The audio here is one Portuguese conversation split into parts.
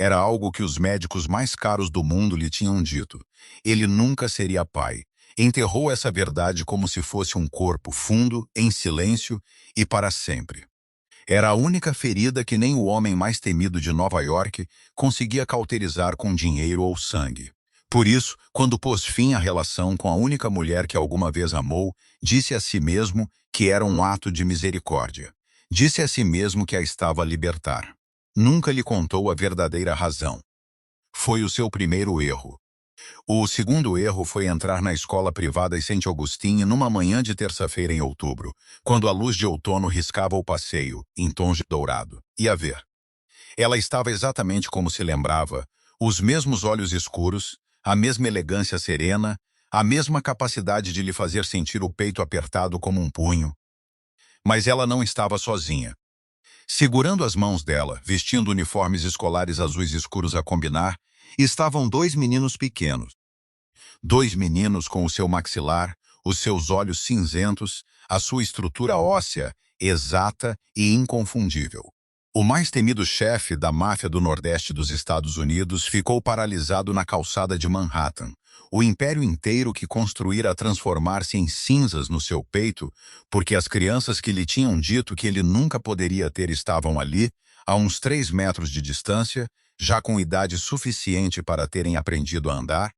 Era algo que os médicos mais caros do mundo lhe tinham dito. Ele nunca seria pai. Enterrou essa verdade como se fosse um corpo fundo, em silêncio e para sempre. Era a única ferida que nem o homem mais temido de Nova York conseguia cauterizar com dinheiro ou sangue. Por isso, quando pôs fim à relação com a única mulher que alguma vez amou, disse a si mesmo que era um ato de misericórdia. Disse a si mesmo que a estava a libertar. Nunca lhe contou a verdadeira razão. Foi o seu primeiro erro. O segundo erro foi entrar na escola privada Saint Augustine numa manhã de terça-feira em outubro, quando a luz de outono riscava o passeio, em tons de dourado. E a ver. Ela estava exatamente como se lembrava, os mesmos olhos escuros, a mesma elegância serena, a mesma capacidade de lhe fazer sentir o peito apertado como um punho. Mas ela não estava sozinha. Segurando as mãos dela, vestindo uniformes escolares azuis escuros a combinar, estavam dois meninos pequenos. Dois meninos com o seu maxilar, os seus olhos cinzentos, a sua estrutura óssea, exata e inconfundível. O mais temido chefe da máfia do Nordeste dos Estados Unidos ficou paralisado na calçada de Manhattan. O império inteiro que construíra transformar-se em cinzas no seu peito, porque as crianças que lhe tinham dito que ele nunca poderia ter estavam ali, a uns 3 metros de distância, já com idade suficiente para terem aprendido a andar,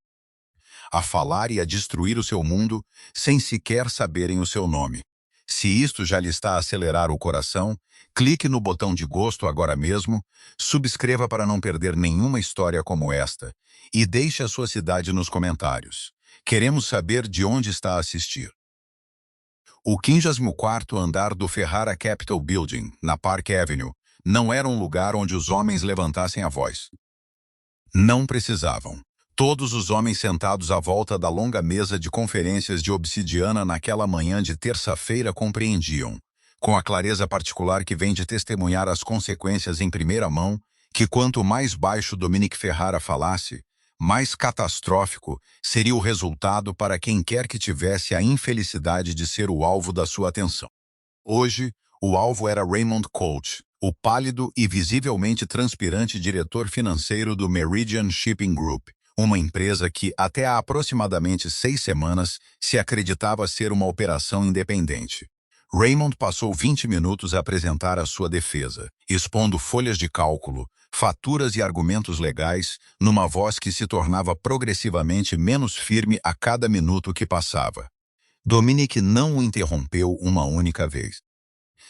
a falar e a destruir o seu mundo, sem sequer saberem o seu nome. Se isto já lhe está a acelerar o coração, clique no botão de gosto agora mesmo, subscreva para não perder nenhuma história como esta, e deixe a sua cidade nos comentários. Queremos saber de onde está a assistir. O 54º andar do Ferrara Capitol Building, na Park Avenue, não era um lugar onde os homens levantassem a voz. Não precisavam. Todos os homens sentados à volta da longa mesa de conferências de obsidiana naquela manhã de terça-feira compreendiam, com a clareza particular que vem de testemunhar as consequências em primeira mão, que quanto mais baixo Dominic Ferrara falasse, mais catastrófico seria o resultado para quem quer que tivesse a infelicidade de ser o alvo da sua atenção. Hoje, o alvo era Raymond Colt, o pálido e visivelmente transpirante diretor financeiro do Meridian Shipping Group, uma empresa que, até há aproximadamente 6 semanas, se acreditava ser uma operação independente. Raymond passou 20 minutos a apresentar a sua defesa, expondo folhas de cálculo, faturas e argumentos legais, numa voz que se tornava progressivamente menos firme a cada minuto que passava. Dominic não o interrompeu uma única vez.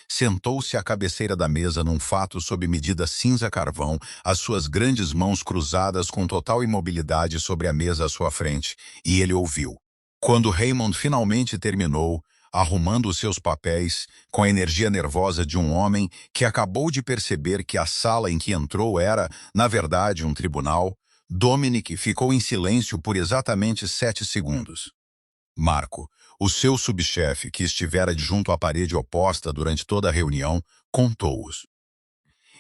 Sentou-se à cabeceira da mesa num fato sob medida cinza-carvão, as suas grandes mãos cruzadas com total imobilidade sobre a mesa à sua frente, e ele ouviu. Quando Raymond finalmente terminou, arrumando os seus papéis, com a energia nervosa de um homem que acabou de perceber que a sala em que entrou era, na verdade, um tribunal, Dominic ficou em silêncio por exatamente 7 segundos. Marco, o seu subchefe, que estivera junto à parede oposta durante toda a reunião, contou-os.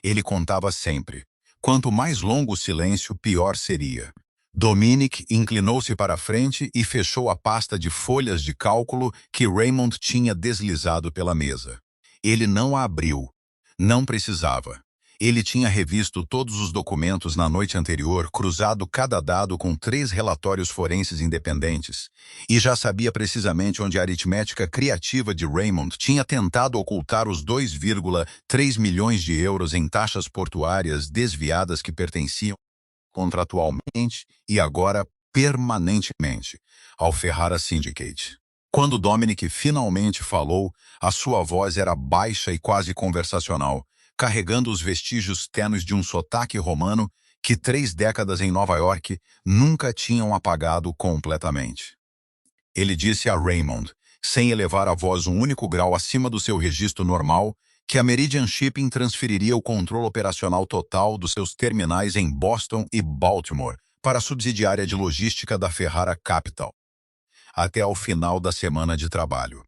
Ele contava sempre. Quanto mais longo o silêncio, pior seria. Dominic inclinou-se para a frente e fechou a pasta de folhas de cálculo que Raymond tinha deslizado pela mesa. Ele não a abriu. Não precisava. Ele tinha revisto todos os documentos na noite anterior, cruzado cada dado com 3 relatórios forenses independentes, e já sabia precisamente onde a aritmética criativa de Raymond tinha tentado ocultar os 2,3 milhões de euros em taxas portuárias desviadas que pertenciam contratualmente e agora permanentemente ao Ferrara Syndicate. Quando Dominic finalmente falou, a sua voz era baixa e quase conversacional, carregando os vestígios tênues de um sotaque romano que 3 décadas em Nova York nunca tinham apagado completamente. Ele disse a Raymond, sem elevar a voz um único grau acima do seu registro normal, que a Meridian Shipping transferiria o controle operacional total dos seus terminais em Boston e Baltimore para a subsidiária de logística da Ferrara Capital, até ao final da semana de trabalho.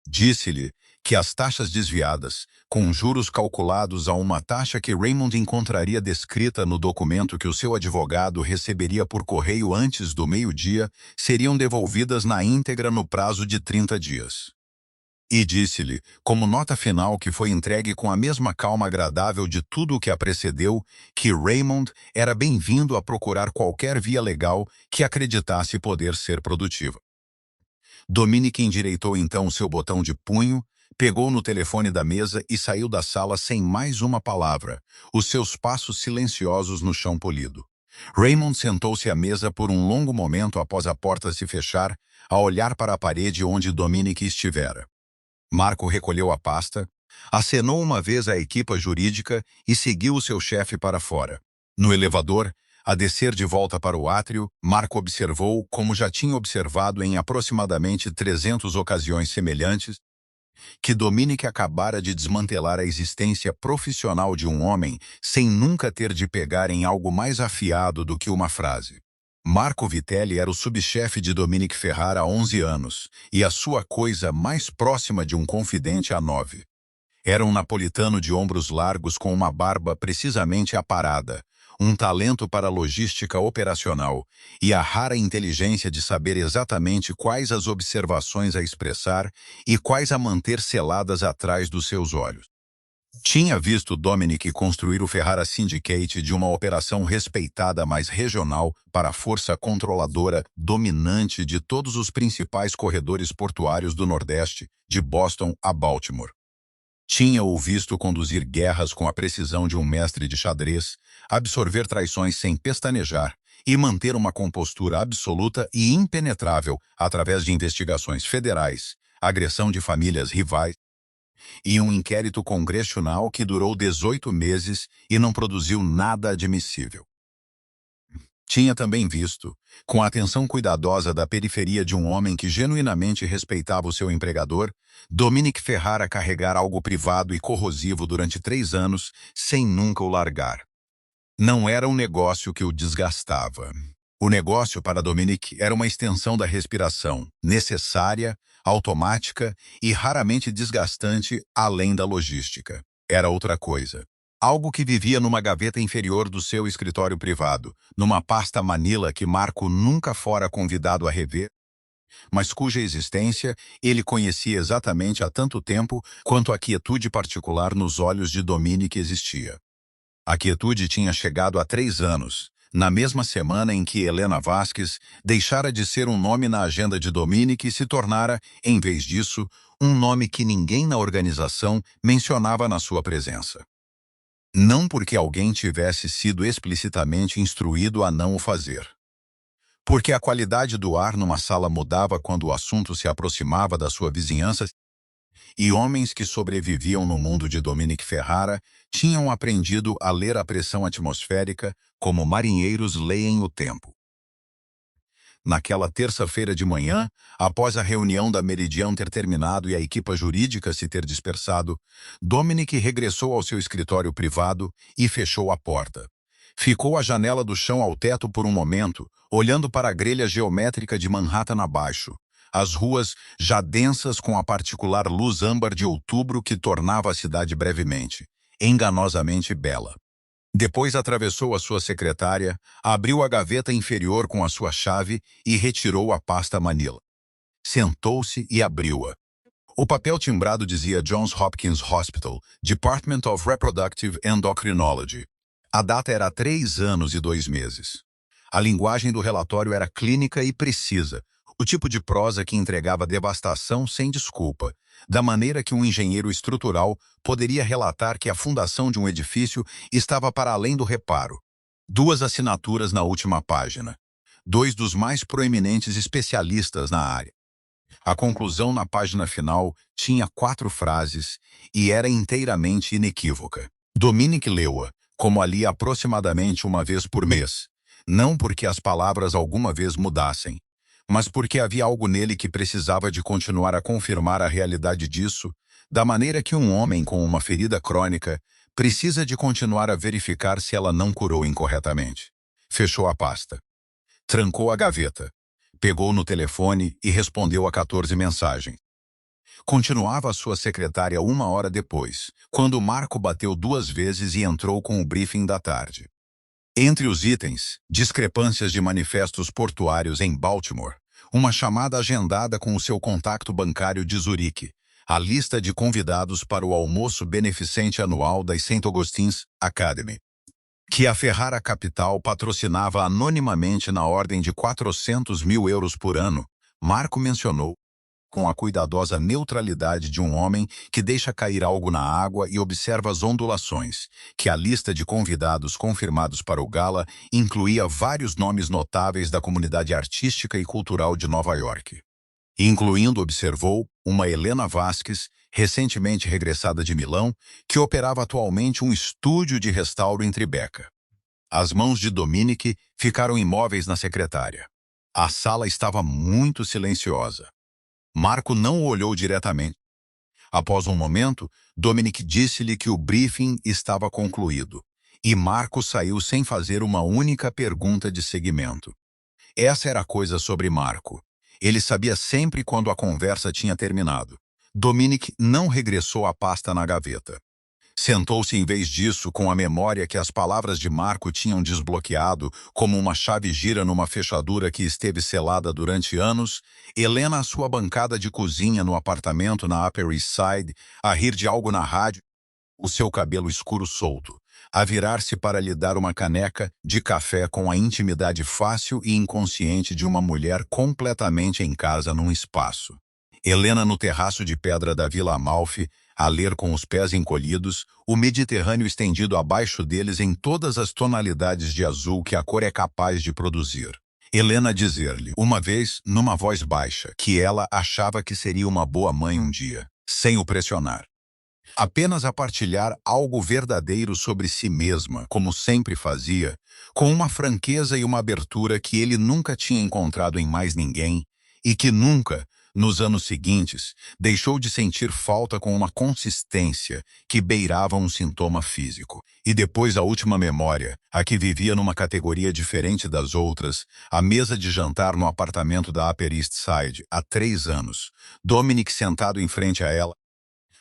Disse-lhe que as taxas desviadas, com juros calculados a uma taxa que Raymond encontraria descrita no documento que o seu advogado receberia por correio antes do meio-dia, seriam devolvidas na íntegra no prazo de 30 dias. E disse-lhe, como nota final que foi entregue com a mesma calma agradável de tudo o que a precedeu, que Raymond era bem-vindo a procurar qualquer via legal que acreditasse poder ser produtiva. Dominic endireitou então seu botão de punho, pegou no telefone da mesa e saiu da sala sem mais uma palavra, os seus passos silenciosos no chão polido. Raymond sentou-se à mesa por um longo momento após a porta se fechar, a olhar para a parede onde Dominic estivera. Marco recolheu a pasta, acenou uma vez à equipa jurídica e seguiu o seu chefe para fora. No elevador, a descer de volta para o átrio, Marco observou, como já tinha observado em aproximadamente 300 ocasiões semelhantes, que Dominic acabara de desmantelar a existência profissional de um homem sem nunca ter de pegar em algo mais afiado do que uma frase. Marco Vitelli era o subchefe de Dominic Ferrara há 11 anos, e a sua coisa mais próxima de um confidente há 9. Era um napolitano de ombros largos com uma barba precisamente aparada, um talento para logística operacional e a rara inteligência de saber exatamente quais as observações a expressar e quais a manter seladas atrás dos seus olhos. Tinha visto Dominic construir o Ferrara Syndicate de uma operação respeitada mais regional para a força controladora dominante de todos os principais corredores portuários do Nordeste, de Boston a Baltimore. Tinha-o visto conduzir guerras com a precisão de um mestre de xadrez, absorver traições sem pestanejar e manter uma compostura absoluta e impenetrável através de investigações federais, agressão de famílias rivais e um inquérito congressional que durou 18 meses e não produziu nada admissível. Tinha também visto, com a atenção cuidadosa da periferia de um homem que genuinamente respeitava o seu empregador, Dominic Ferrara carregar algo privado e corrosivo durante 3 anos, sem nunca o largar. Não era um negócio que o desgastava. O negócio para Dominic era uma extensão da respiração, necessária, automática e raramente desgastante além da logística. Era outra coisa. Algo que vivia numa gaveta inferior do seu escritório privado, numa pasta Manila que Marco nunca fora convidado a rever, mas cuja existência ele conhecia exatamente há tanto tempo quanto a quietude particular nos olhos de Dominic existia. A quietude tinha chegado há 3 anos, na mesma semana em que Helena Vasquez deixara de ser um nome na agenda de Dominic e se tornara, em vez disso, um nome que ninguém na organização mencionava na sua presença. Não porque alguém tivesse sido explicitamente instruído a não o fazer. Porque a qualidade do ar numa sala mudava quando o assunto se aproximava da sua vizinhança, e homens que sobreviviam no mundo de Dominic Ferrara tinham aprendido a ler a pressão atmosférica como marinheiros leem o tempo. Naquela terça-feira de manhã, após a reunião da Meridian ter terminado e a equipa jurídica se ter dispersado, Dominic regressou ao seu escritório privado e fechou a porta. Ficou à janela do chão ao teto por um momento, olhando para a grelha geométrica de Manhattan abaixo, as ruas já densas com a particular luz âmbar de outubro que tornava a cidade brevemente, enganosamente bela. Depois atravessou a sua secretária, abriu a gaveta inferior com a sua chave e retirou a pasta Manila. Sentou-se e abriu-a. O papel timbrado dizia Johns Hopkins Hospital, Department of Reproductive Endocrinology. A data era 3 anos e 2 meses. A linguagem do relatório era clínica e precisa, o tipo de prosa que entregava devastação sem desculpa, da maneira que um engenheiro estrutural poderia relatar que a fundação de um edifício estava para além do reparo. 2 assinaturas na última página. 2 dos mais proeminentes especialistas na área. A conclusão na página final tinha 4 frases e era inteiramente inequívoca. Dominic leu-a, como a lia aproximadamente uma vez por mês, não porque as palavras alguma vez mudassem, mas porque havia algo nele que precisava de continuar a confirmar a realidade disso, da maneira que um homem com uma ferida crônica precisa de continuar a verificar se ela não curou incorretamente. Fechou a pasta. Trancou a gaveta. Pegou no telefone e respondeu a 14 mensagens. Continuava a sua secretária 1 hora depois, quando Marco bateu 2 vezes e entrou com o briefing da tarde. Entre os itens, discrepâncias de manifestos portuários em Baltimore, uma chamada agendada com o seu contacto bancário de Zurique, a lista de convidados para o almoço beneficente anual da St. Augustine's Academy, que a Ferrara Capital patrocinava anonimamente na ordem de 400 mil euros por ano. Marco mencionou, com a cuidadosa neutralidade de um homem que deixa cair algo na água e observa as ondulações, que a lista de convidados confirmados para o gala incluía vários nomes notáveis da comunidade artística e cultural de Nova York. Incluindo, observou, uma Helena Vasquez, recentemente regressada de Milão, que operava atualmente um estúdio de restauro em Tribeca. As mãos de Dominic ficaram imóveis na secretária. A sala estava muito silenciosa. Marco não o olhou diretamente. Após um momento, Dominic disse-lhe que o briefing estava concluído, e Marco saiu sem fazer uma única pergunta de seguimento. Essa era a coisa sobre Marco. Ele sabia sempre quando a conversa tinha terminado. Dominic não regressou à pasta na gaveta. Sentou-se em vez disso com a memória que as palavras de Marco tinham desbloqueado, como uma chave gira numa fechadura que esteve selada durante anos. Helena à sua bancada de cozinha no apartamento na Upper East Side, a rir de algo na rádio, o seu cabelo escuro solto, a virar-se para lhe dar uma caneca de café com a intimidade fácil e inconsciente de uma mulher completamente em casa num espaço. Helena no terraço de pedra da Vila Amalfi, a ler com os pés encolhidos, o Mediterrâneo estendido abaixo deles em todas as tonalidades de azul que a cor é capaz de produzir. Helena dizer-lhe, uma vez, numa voz baixa, que ela achava que seria uma boa mãe um dia, sem o pressionar. Apenas a partilhar algo verdadeiro sobre si mesma, como sempre fazia, com uma franqueza e uma abertura que ele nunca tinha encontrado em mais ninguém, e que nunca, nos anos seguintes, deixou de sentir falta com uma consistência que beirava um sintoma físico. E depois a última memória, a que vivia numa categoria diferente das outras, a mesa de jantar no apartamento da Upper East Side, há 3 anos. Dominic sentado em frente a ela,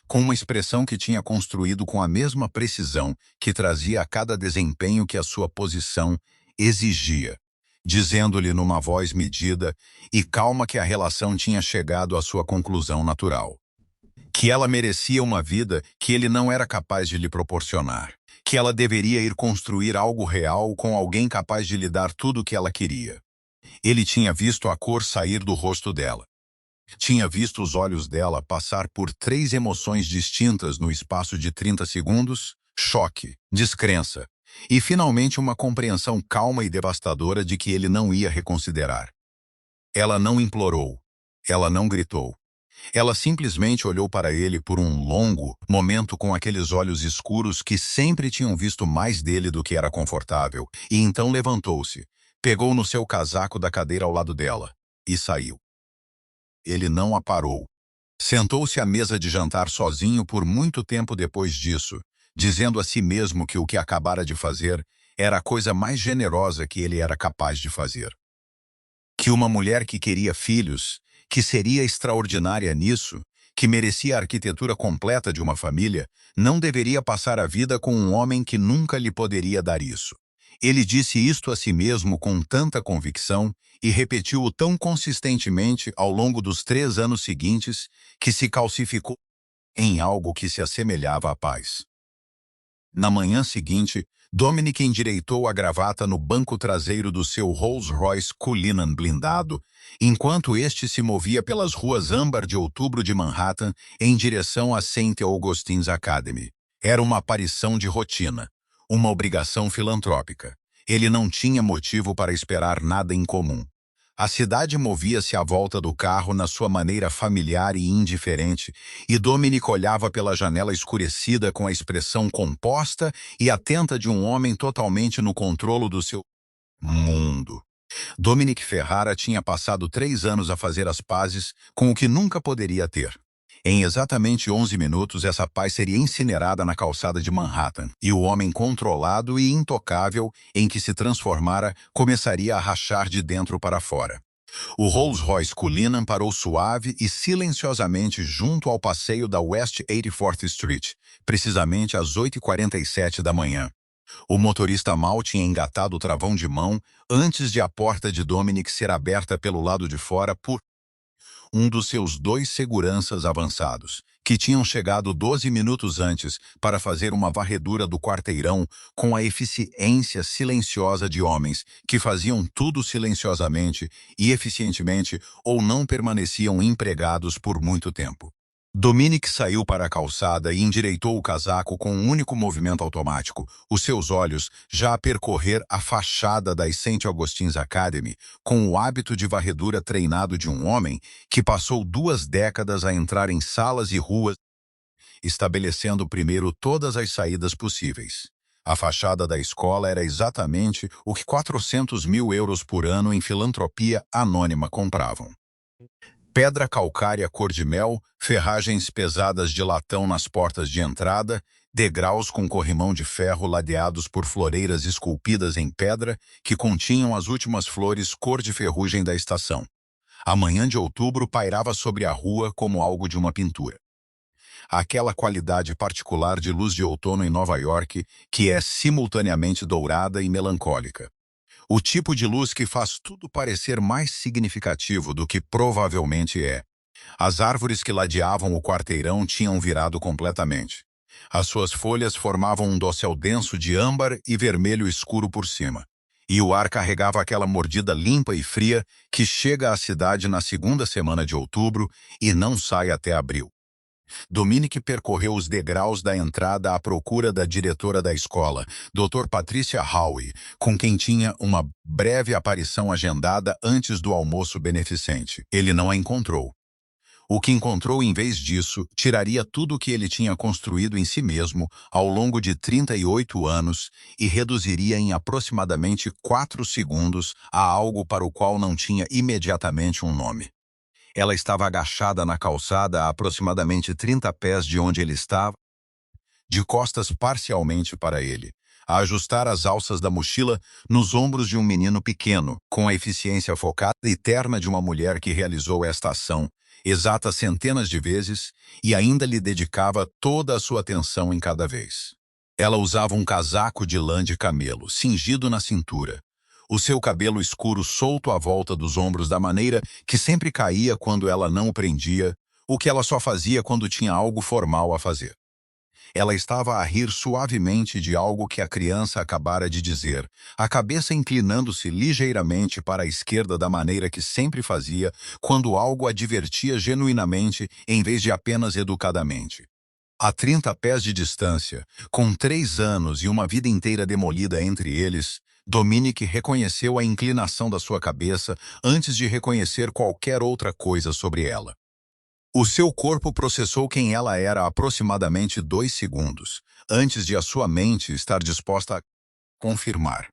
com uma expressão que tinha construído com a mesma precisão que trazia a cada desempenho que a sua posição exigia, dizendo-lhe numa voz medida e calma que a relação tinha chegado à sua conclusão natural. Que ela merecia uma vida que ele não era capaz de lhe proporcionar. Que ela deveria ir construir algo real com alguém capaz de lhe dar tudo o que ela queria. Ele tinha visto a cor sair do rosto dela. Tinha visto os olhos dela passar por 3 emoções distintas no espaço de 30 segundos: choque, descrença, e finalmente uma compreensão calma e devastadora de que ele não ia reconsiderar. Ela não implorou. Ela não gritou. Ela simplesmente olhou para ele por um longo momento com aqueles olhos escuros que sempre tinham visto mais dele do que era confortável, e então levantou-se, pegou no seu casaco da cadeira ao lado dela, e saiu. Ele não a parou. Sentou-se à mesa de jantar sozinho por muito tempo depois disso, dizendo a si mesmo que o que acabara de fazer era a coisa mais generosa que ele era capaz de fazer. Que uma mulher que queria filhos, que seria extraordinária nisso, que merecia a arquitetura completa de uma família, não deveria passar a vida com um homem que nunca lhe poderia dar isso. Ele disse isto a si mesmo com tanta convicção e repetiu-o tão consistentemente ao longo dos 3 anos seguintes que se calcificou em algo que se assemelhava à paz. Na manhã seguinte, Dominic endireitou a gravata no banco traseiro do seu Rolls-Royce Cullinan blindado, enquanto este se movia pelas ruas âmbar de outubro de Manhattan em direção à St. Augustine's Academy. Era uma aparição de rotina, uma obrigação filantrópica. Ele não tinha motivo para esperar nada em comum. A cidade movia-se à volta do carro na sua maneira familiar e indiferente, e Dominic olhava pela janela escurecida com a expressão composta e atenta de um homem totalmente no controle do seu mundo. Dominic Ferrara tinha passado 3 anos a fazer as pazes com o que nunca poderia ter. Em exatamente 11 minutos, essa paz seria incinerada na calçada de Manhattan, e o homem controlado e intocável em que se transformara começaria a rachar de dentro para fora. O Rolls-Royce Cullinan parou suave e silenciosamente junto ao passeio da West 84th Street, precisamente às 8h47 da manhã. O motorista mal tinha engatado o travão de mão antes de a porta de Dominic ser aberta pelo lado de fora por um dos seus 2 seguranças avançados, que tinham chegado 12 minutos antes para fazer uma varredura do quarteirão com a eficiência silenciosa de homens que faziam tudo silenciosamente e eficientemente ou não permaneciam empregados por muito tempo. Dominic saiu para a calçada e endireitou o casaco com um único movimento automático, os seus olhos já a percorrer a fachada da St. Augustine's Academy, com o hábito de varredura treinado de um homem que passou 2 décadas a entrar em salas e ruas, estabelecendo primeiro todas as saídas possíveis. A fachada da escola era exatamente o que 400 mil euros por ano em filantropia anônima compravam. Pedra calcária cor-de-mel, ferragens pesadas de latão nas portas de entrada, degraus com corrimão de ferro ladeados por floreiras esculpidas em pedra que continham as últimas flores cor de ferrugem da estação. A manhã de outubro pairava sobre a rua como algo de uma pintura. Aquela qualidade particular de luz de outono em Nova York que é simultaneamente dourada e melancólica. O tipo de luz que faz tudo parecer mais significativo do que provavelmente é. As árvores que ladeavam o quarteirão tinham virado completamente. As suas folhas formavam um dossel denso de âmbar e vermelho escuro por cima. E o ar carregava aquela mordida limpa e fria que chega à cidade na segunda semana de outubro e não sai até abril. Dominic percorreu os degraus da entrada à procura da diretora da escola, Dr. Patricia Howe, com quem tinha uma breve aparição agendada antes do almoço beneficente. Ele não a encontrou. O que encontrou, em vez disso, tiraria tudo o que ele tinha construído em si mesmo ao longo de 38 anos e reduziria em aproximadamente 4 segundos a algo para o qual não tinha imediatamente um nome. Ela estava agachada na calçada a aproximadamente 30 pés de onde ele estava, de costas parcialmente para ele, a ajustar as alças da mochila nos ombros de um menino pequeno, com a eficiência focada e terna de uma mulher que realizou esta ação exata centenas de vezes e ainda lhe dedicava toda a sua atenção em cada vez. Ela usava um casaco de lã de camelo, cingido na cintura, o seu cabelo escuro solto à volta dos ombros da maneira que sempre caía quando ela não o prendia, o que ela só fazia quando tinha algo formal a fazer. Ela estava a rir suavemente de algo que a criança acabara de dizer, a cabeça inclinando-se ligeiramente para a esquerda da maneira que sempre fazia quando algo a divertia genuinamente em vez de apenas educadamente. A 30 pés de distância, com 3 anos e uma vida inteira demolida entre eles, Dominic reconheceu a inclinação da sua cabeça antes de reconhecer qualquer outra coisa sobre ela. O seu corpo processou quem ela era há aproximadamente 2 segundos, antes de a sua mente estar disposta a confirmar.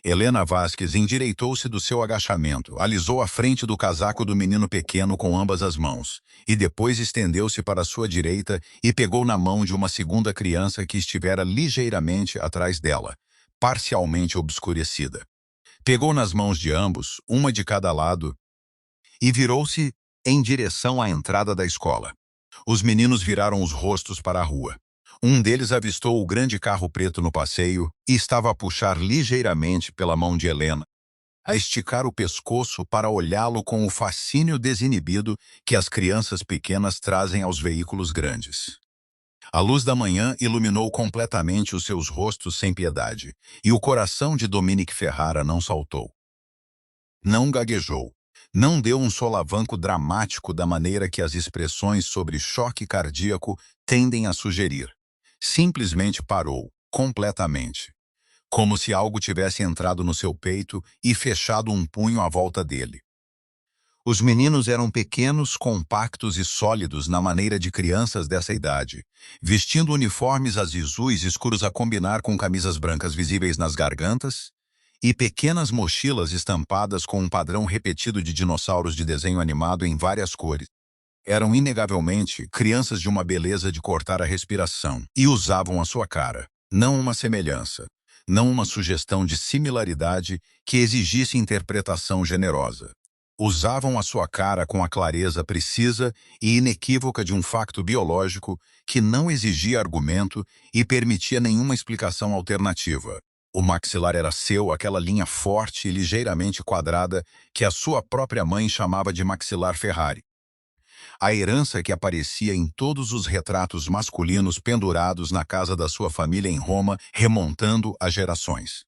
Helena Vasquez endireitou-se do seu agachamento, alisou a frente do casaco do menino pequeno com ambas as mãos, e depois estendeu-se para sua direita e pegou na mão de uma segunda criança que estivera ligeiramente atrás dela, parcialmente obscurecida. Pegou nas mãos de ambos, uma de cada lado, e virou-se em direção à entrada da escola. Os meninos viraram os rostos para a rua. Um deles avistou o grande carro preto no passeio e estava a puxar ligeiramente pela mão de Helena, a esticar o pescoço para olhá-lo com o fascínio desinibido que as crianças pequenas trazem aos veículos grandes. A luz da manhã iluminou completamente os seus rostos sem piedade, e o coração de Dominic Ferrara não saltou. Não gaguejou. Não deu um solavanco dramático da maneira que as expressões sobre choque cardíaco tendem a sugerir. Simplesmente parou, completamente. Como se algo tivesse entrado no seu peito e fechado um punho à volta dele. Os meninos eram pequenos, compactos e sólidos na maneira de crianças dessa idade, vestindo uniformes azuis escuros a combinar com camisas brancas visíveis nas gargantas e pequenas mochilas estampadas com um padrão repetido de dinossauros de desenho animado em várias cores. Eram inegavelmente crianças de uma beleza de cortar a respiração e usavam a sua cara, não uma semelhança, não uma sugestão de similaridade que exigisse interpretação generosa. Usavam a sua cara com a clareza precisa e inequívoca de um facto biológico que não exigia argumento e permitia nenhuma explicação alternativa. O maxilar era seu, aquela linha forte e ligeiramente quadrada que a sua própria mãe chamava de maxilar Ferrari. A herança que aparecia em todos os retratos masculinos pendurados na casa da sua família em Roma, remontando a gerações.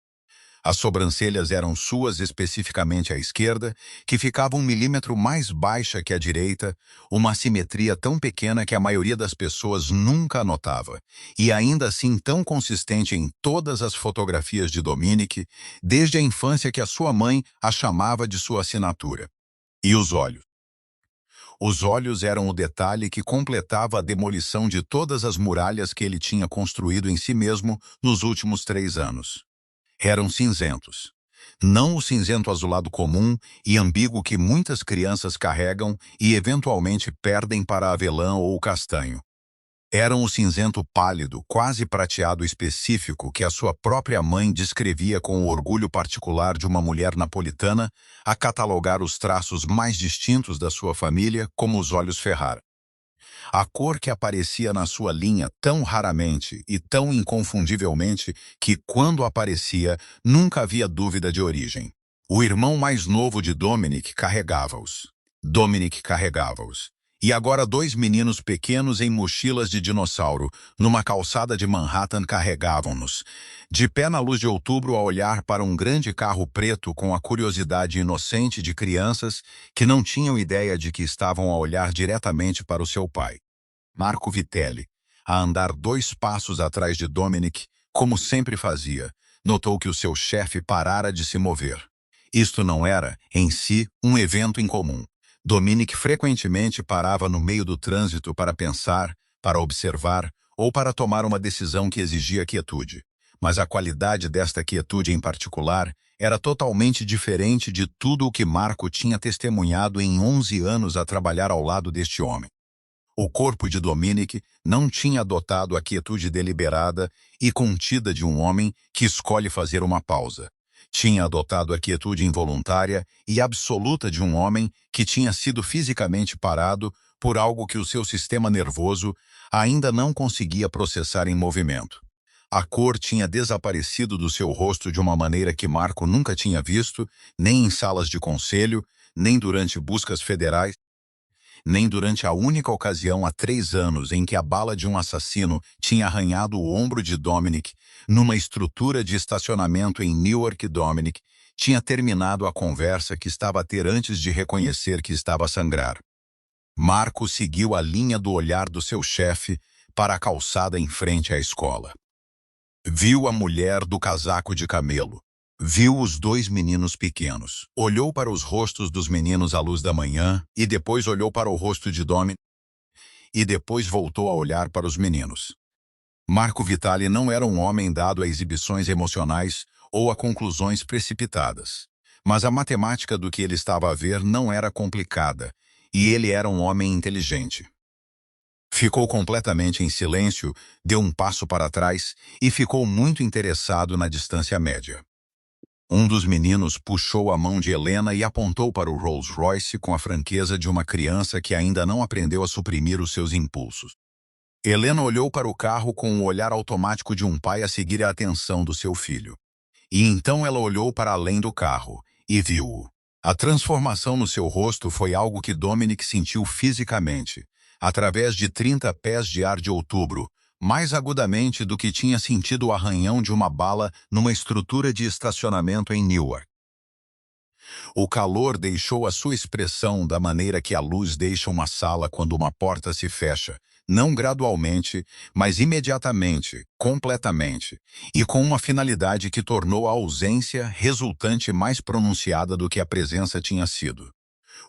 As sobrancelhas eram suas, especificamente à esquerda, que ficava 1 milímetro mais baixa que a direita, uma assimetria tão pequena que a maioria das pessoas nunca a notava, e ainda assim tão consistente em todas as fotografias de Dominic, desde a infância que a sua mãe a chamava de sua assinatura. E os olhos? Os olhos eram o detalhe que completava a demolição de todas as muralhas que ele tinha construído em si mesmo nos últimos 3 anos. Eram cinzentos. Não o cinzento azulado comum e ambíguo que muitas crianças carregam e eventualmente perdem para avelã ou castanho. Eram o cinzento pálido, quase prateado específico que a sua própria mãe descrevia com o orgulho particular de uma mulher napolitana a catalogar os traços mais distintos da sua família como os olhos Ferrara. A cor que aparecia na sua linha tão raramente e tão inconfundivelmente que, quando aparecia, nunca havia dúvida de origem. O irmão mais novo de Dominic carregava-os. Dominic carregava-os. E agora 2 meninos pequenos em mochilas de dinossauro, numa calçada de Manhattan, carregavam-nos. De pé na luz de outubro a olhar para um grande carro preto com a curiosidade inocente de crianças que não tinham ideia de que estavam a olhar diretamente para o seu pai. Marco Vitelli, a andar 2 passos atrás de Dominic, como sempre fazia, notou que o seu chefe parara de se mover. Isto não era, em si, um evento incomum. Dominic frequentemente parava no meio do trânsito para pensar, para observar ou para tomar uma decisão que exigia quietude. Mas a qualidade desta quietude em particular era totalmente diferente de tudo o que Marco tinha testemunhado em 11 anos a trabalhar ao lado deste homem. O corpo de Dominic não tinha adotado a quietude deliberada e contida de um homem que escolhe fazer uma pausa. Tinha adotado a quietude involuntária e absoluta de um homem que tinha sido fisicamente parado por algo que o seu sistema nervoso ainda não conseguia processar em movimento. A cor tinha desaparecido do seu rosto de uma maneira que Marco nunca tinha visto, nem em salas de conselho, nem durante buscas federais, nem durante a única ocasião há 3 anos em que a bala de um assassino tinha arranhado o ombro de Dominic numa estrutura de estacionamento em Newark. Dominic tinha terminado a conversa que estava a ter antes de reconhecer que estava a sangrar. Marco seguiu a linha do olhar do seu chefe para a calçada em frente à escola. Viu a mulher do casaco de camelo. Viu os 2 meninos pequenos. Olhou para os rostos dos meninos à luz da manhã e depois olhou para o rosto de Dominic e depois voltou a olhar para os meninos. Marco Vitali não era um homem dado a exibições emocionais ou a conclusões precipitadas. Mas a matemática do que ele estava a ver não era complicada, e ele era um homem inteligente. Ficou completamente em silêncio, deu um passo para trás e ficou muito interessado na distância média. Um dos meninos puxou a mão de Helena e apontou para o Rolls-Royce com a franqueza de uma criança que ainda não aprendeu a suprimir os seus impulsos. Helena olhou para o carro com o olhar automático de um pai a seguir a atenção do seu filho. E então ela olhou para além do carro e viu-o. A transformação no seu rosto foi algo que Dominic sentiu fisicamente, através de 30 pés de ar de outubro, mais agudamente do que tinha sentido o arranhão de uma bala numa estrutura de estacionamento em Newark. O calor deixou a sua expressão da maneira que a luz deixa uma sala quando uma porta se fecha, não gradualmente, mas imediatamente, completamente, e com uma finalidade que tornou a ausência resultante mais pronunciada do que a presença tinha sido.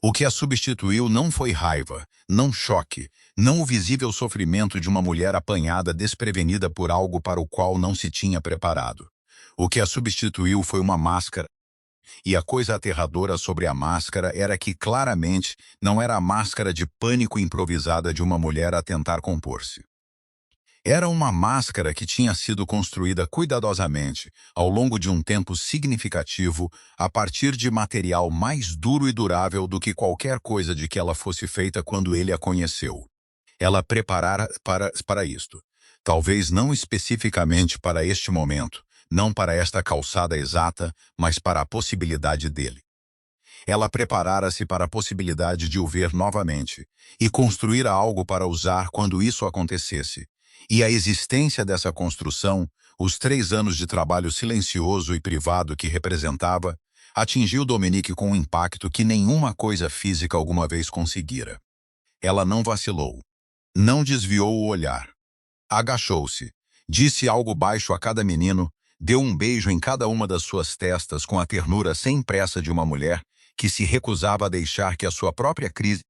O que a substituiu não foi raiva, não choque, não o visível sofrimento de uma mulher apanhada desprevenida por algo para o qual não se tinha preparado. O que a substituiu foi uma máscara, e a coisa aterradora sobre a máscara era que claramente não era a máscara de pânico improvisada de uma mulher a tentar compor-se. Era uma máscara que tinha sido construída cuidadosamente, ao longo de um tempo significativo, a partir de material mais duro e durável do que qualquer coisa de que ela fosse feita quando ele a conheceu. Ela preparara para isto. Talvez não especificamente para este momento, não para esta calçada exata, mas para a possibilidade dele. Ela preparara-se para a possibilidade de o ver novamente e construir algo para usar quando isso acontecesse. E a existência dessa construção, os 3 anos de trabalho silencioso e privado que representava, atingiu Dominique com um impacto que nenhuma coisa física alguma vez conseguira. Ela não vacilou. Não desviou o olhar. Agachou-se, disse algo baixo a cada menino, deu um beijo em cada uma das suas testas com a ternura sem pressa de uma mulher que se recusava a deixar que a sua própria crise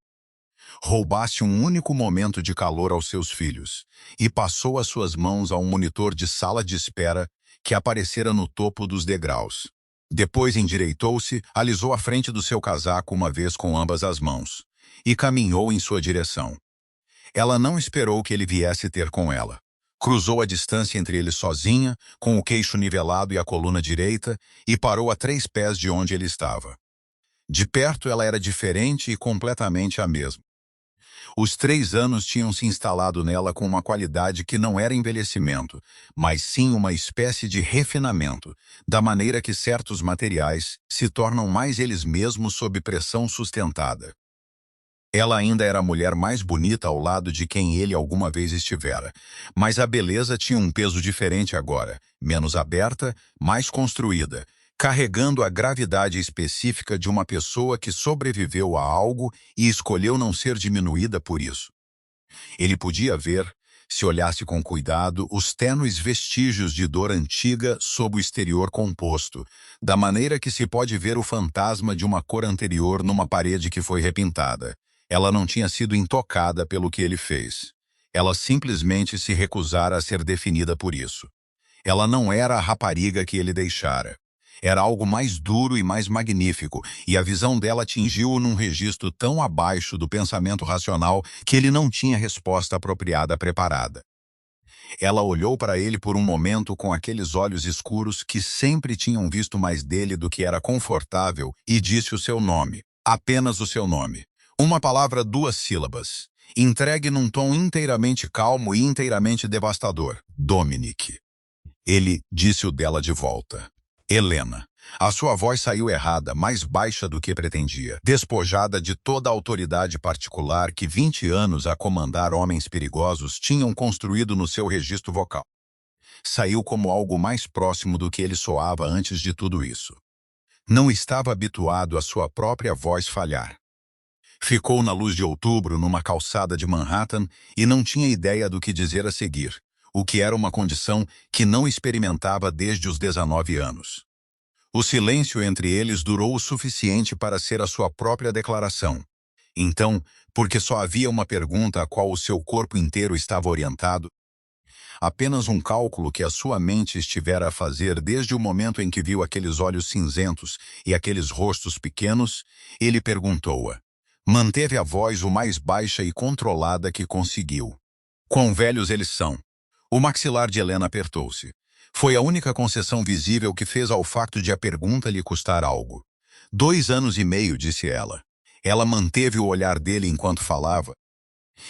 roubasse um único momento de calor aos seus filhos, e passou as suas mãos a um monitor de sala de espera que aparecera no topo dos degraus. Depois endireitou-se, alisou a frente do seu casaco uma vez com ambas as mãos, e caminhou em sua direção. Ela não esperou que ele viesse ter com ela. Cruzou a distância entre eles sozinha, com o queixo nivelado e a coluna direita, e parou a 3 pés de onde ele estava. De perto ela era diferente e completamente a mesma. Os 3 anos tinham se instalado nela com uma qualidade que não era envelhecimento, mas sim uma espécie de refinamento, da maneira que certos materiais se tornam mais eles mesmos sob pressão sustentada. Ela ainda era a mulher mais bonita ao lado de quem ele alguma vez estivera, mas a beleza tinha um peso diferente agora, menos aberta, mais construída, carregando a gravidade específica de uma pessoa que sobreviveu a algo e escolheu não ser diminuída por isso. Ele podia ver, se olhasse com cuidado, os tênues vestígios de dor antiga sob o exterior composto, da maneira que se pode ver o fantasma de uma cor anterior numa parede que foi repintada. Ela não tinha sido intocada pelo que ele fez. Ela simplesmente se recusara a ser definida por isso. Ela não era a rapariga que ele deixara. Era algo mais duro e mais magnífico, e a visão dela atingiu-o num registro tão abaixo do pensamento racional que ele não tinha resposta apropriada preparada. Ela olhou para ele por um momento com aqueles olhos escuros que sempre tinham visto mais dele do que era confortável e disse o seu nome, apenas o seu nome. Uma palavra, 2 sílabas, entregue num tom inteiramente calmo e inteiramente devastador. Dominique. Ele disse o dela de volta. Helena. A sua voz saiu errada, mais baixa do que pretendia, despojada de toda a autoridade particular que 20 anos a comandar homens perigosos tinham construído no seu registro vocal. Saiu como algo mais próximo do que ele soava antes de tudo isso. Não estava habituado à sua própria voz falhar. Ficou na luz de outubro numa calçada de Manhattan e não tinha ideia do que dizer a seguir, o que era uma condição que não experimentava desde os 19 anos. O silêncio entre eles durou o suficiente para ser a sua própria declaração. Então, porque só havia uma pergunta a qual o seu corpo inteiro estava orientado, apenas um cálculo que a sua mente estivera a fazer desde o momento em que viu aqueles olhos cinzentos e aqueles rostos pequenos, ele perguntou-a. Manteve a voz o mais baixa e controlada que conseguiu. Quão velhos eles são? O maxilar de Helena apertou-se. Foi a única concessão visível que fez ao facto de a pergunta lhe custar algo. 2 anos e meio, disse ela. Ela manteve o olhar dele enquanto falava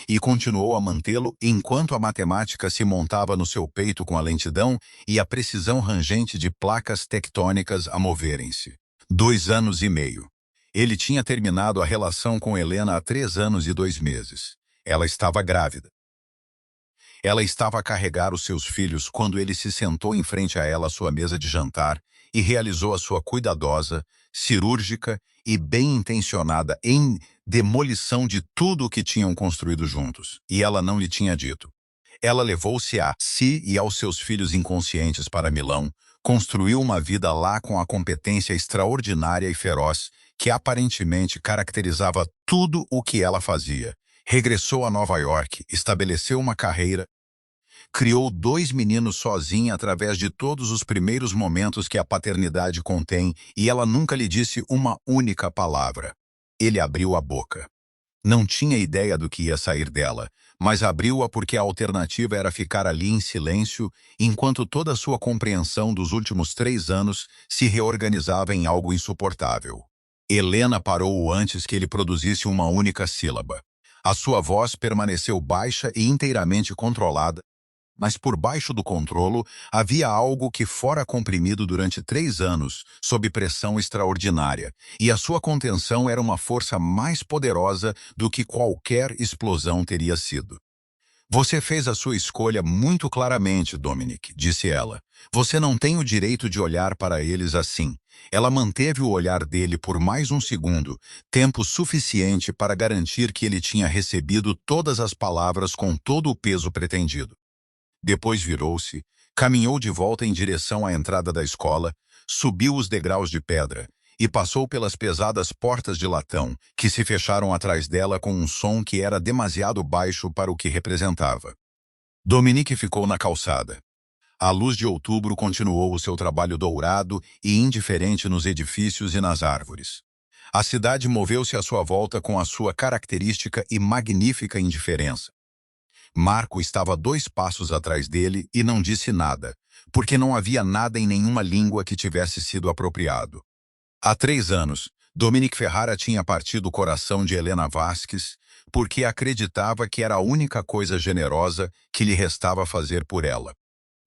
e continuou a mantê-lo enquanto a matemática se montava no seu peito com a lentidão e a precisão rangente de placas tectônicas a moverem-se. 2 anos e meio. Ele tinha terminado a relação com Helena há 3 anos e 2 meses. Ela estava grávida. Ela estava a carregar os seus filhos quando ele se sentou em frente a ela à sua mesa de jantar e realizou a sua cuidadosa, cirúrgica e bem-intencionada demolição de tudo o que tinham construído juntos. E ela não lhe tinha dito. Ela levou-se a si e aos seus filhos inconscientes para Milão, construiu uma vida lá com a competência extraordinária e feroz que aparentemente caracterizava tudo o que ela fazia. Regressou a Nova York, estabeleceu uma carreira, criou 2 meninos sozinha através de todos os primeiros momentos que a paternidade contém e ela nunca lhe disse uma única palavra. Ele abriu a boca. Não tinha ideia do que ia sair dela, mas abriu-a porque a alternativa era ficar ali em silêncio enquanto toda a sua compreensão dos últimos 3 anos se reorganizava em algo insuportável. Helena parou-o antes que ele produzisse uma única sílaba. A sua voz permaneceu baixa e inteiramente controlada, Mas por baixo do controlo havia algo que fora comprimido durante 3 anos, sob pressão extraordinária, e a sua contenção era uma força mais poderosa do que qualquer explosão teria sido. Você fez a sua escolha muito claramente, Dominic, disse ela. Você não tem o direito de olhar para eles assim. Ela manteve o olhar dele por mais um segundo, tempo suficiente para garantir que ele tinha recebido todas as palavras com todo o peso pretendido. Depois virou-se, caminhou de volta em direção à entrada da escola, subiu os degraus de pedra e passou pelas pesadas portas de latão, que se fecharam atrás dela com um som que era demasiado baixo para o que representava. Dominique ficou na calçada. A luz de outubro continuou o seu trabalho dourado e indiferente nos edifícios e nas árvores. A cidade moveu-se à sua volta com a sua característica e magnífica indiferença. Marco estava a 2 passos atrás dele e não disse nada, porque não havia nada em nenhuma língua que tivesse sido apropriado. Há 3 anos, Dominic Ferrara tinha partido o coração de Helena Vasquez porque acreditava que era a única coisa generosa que lhe restava fazer por ela.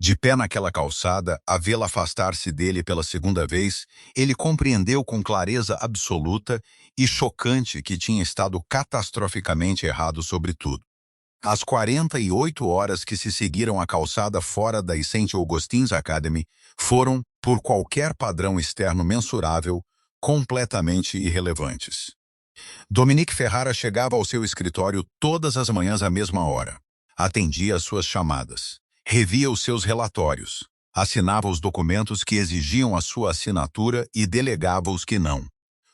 De pé naquela calçada, a vê-la afastar-se dele pela segunda vez, ele compreendeu com clareza absoluta e chocante que tinha estado catastroficamente errado sobre tudo. As 48 horas que se seguiram a calçada fora da St. Augustine's Academy foram, por qualquer padrão externo mensurável, completamente irrelevantes. Dominic Ferrara chegava ao seu escritório todas as manhãs à mesma hora. Atendia às suas chamadas. Revia os seus relatórios. Assinava os documentos que exigiam a sua assinatura e delegava os que não.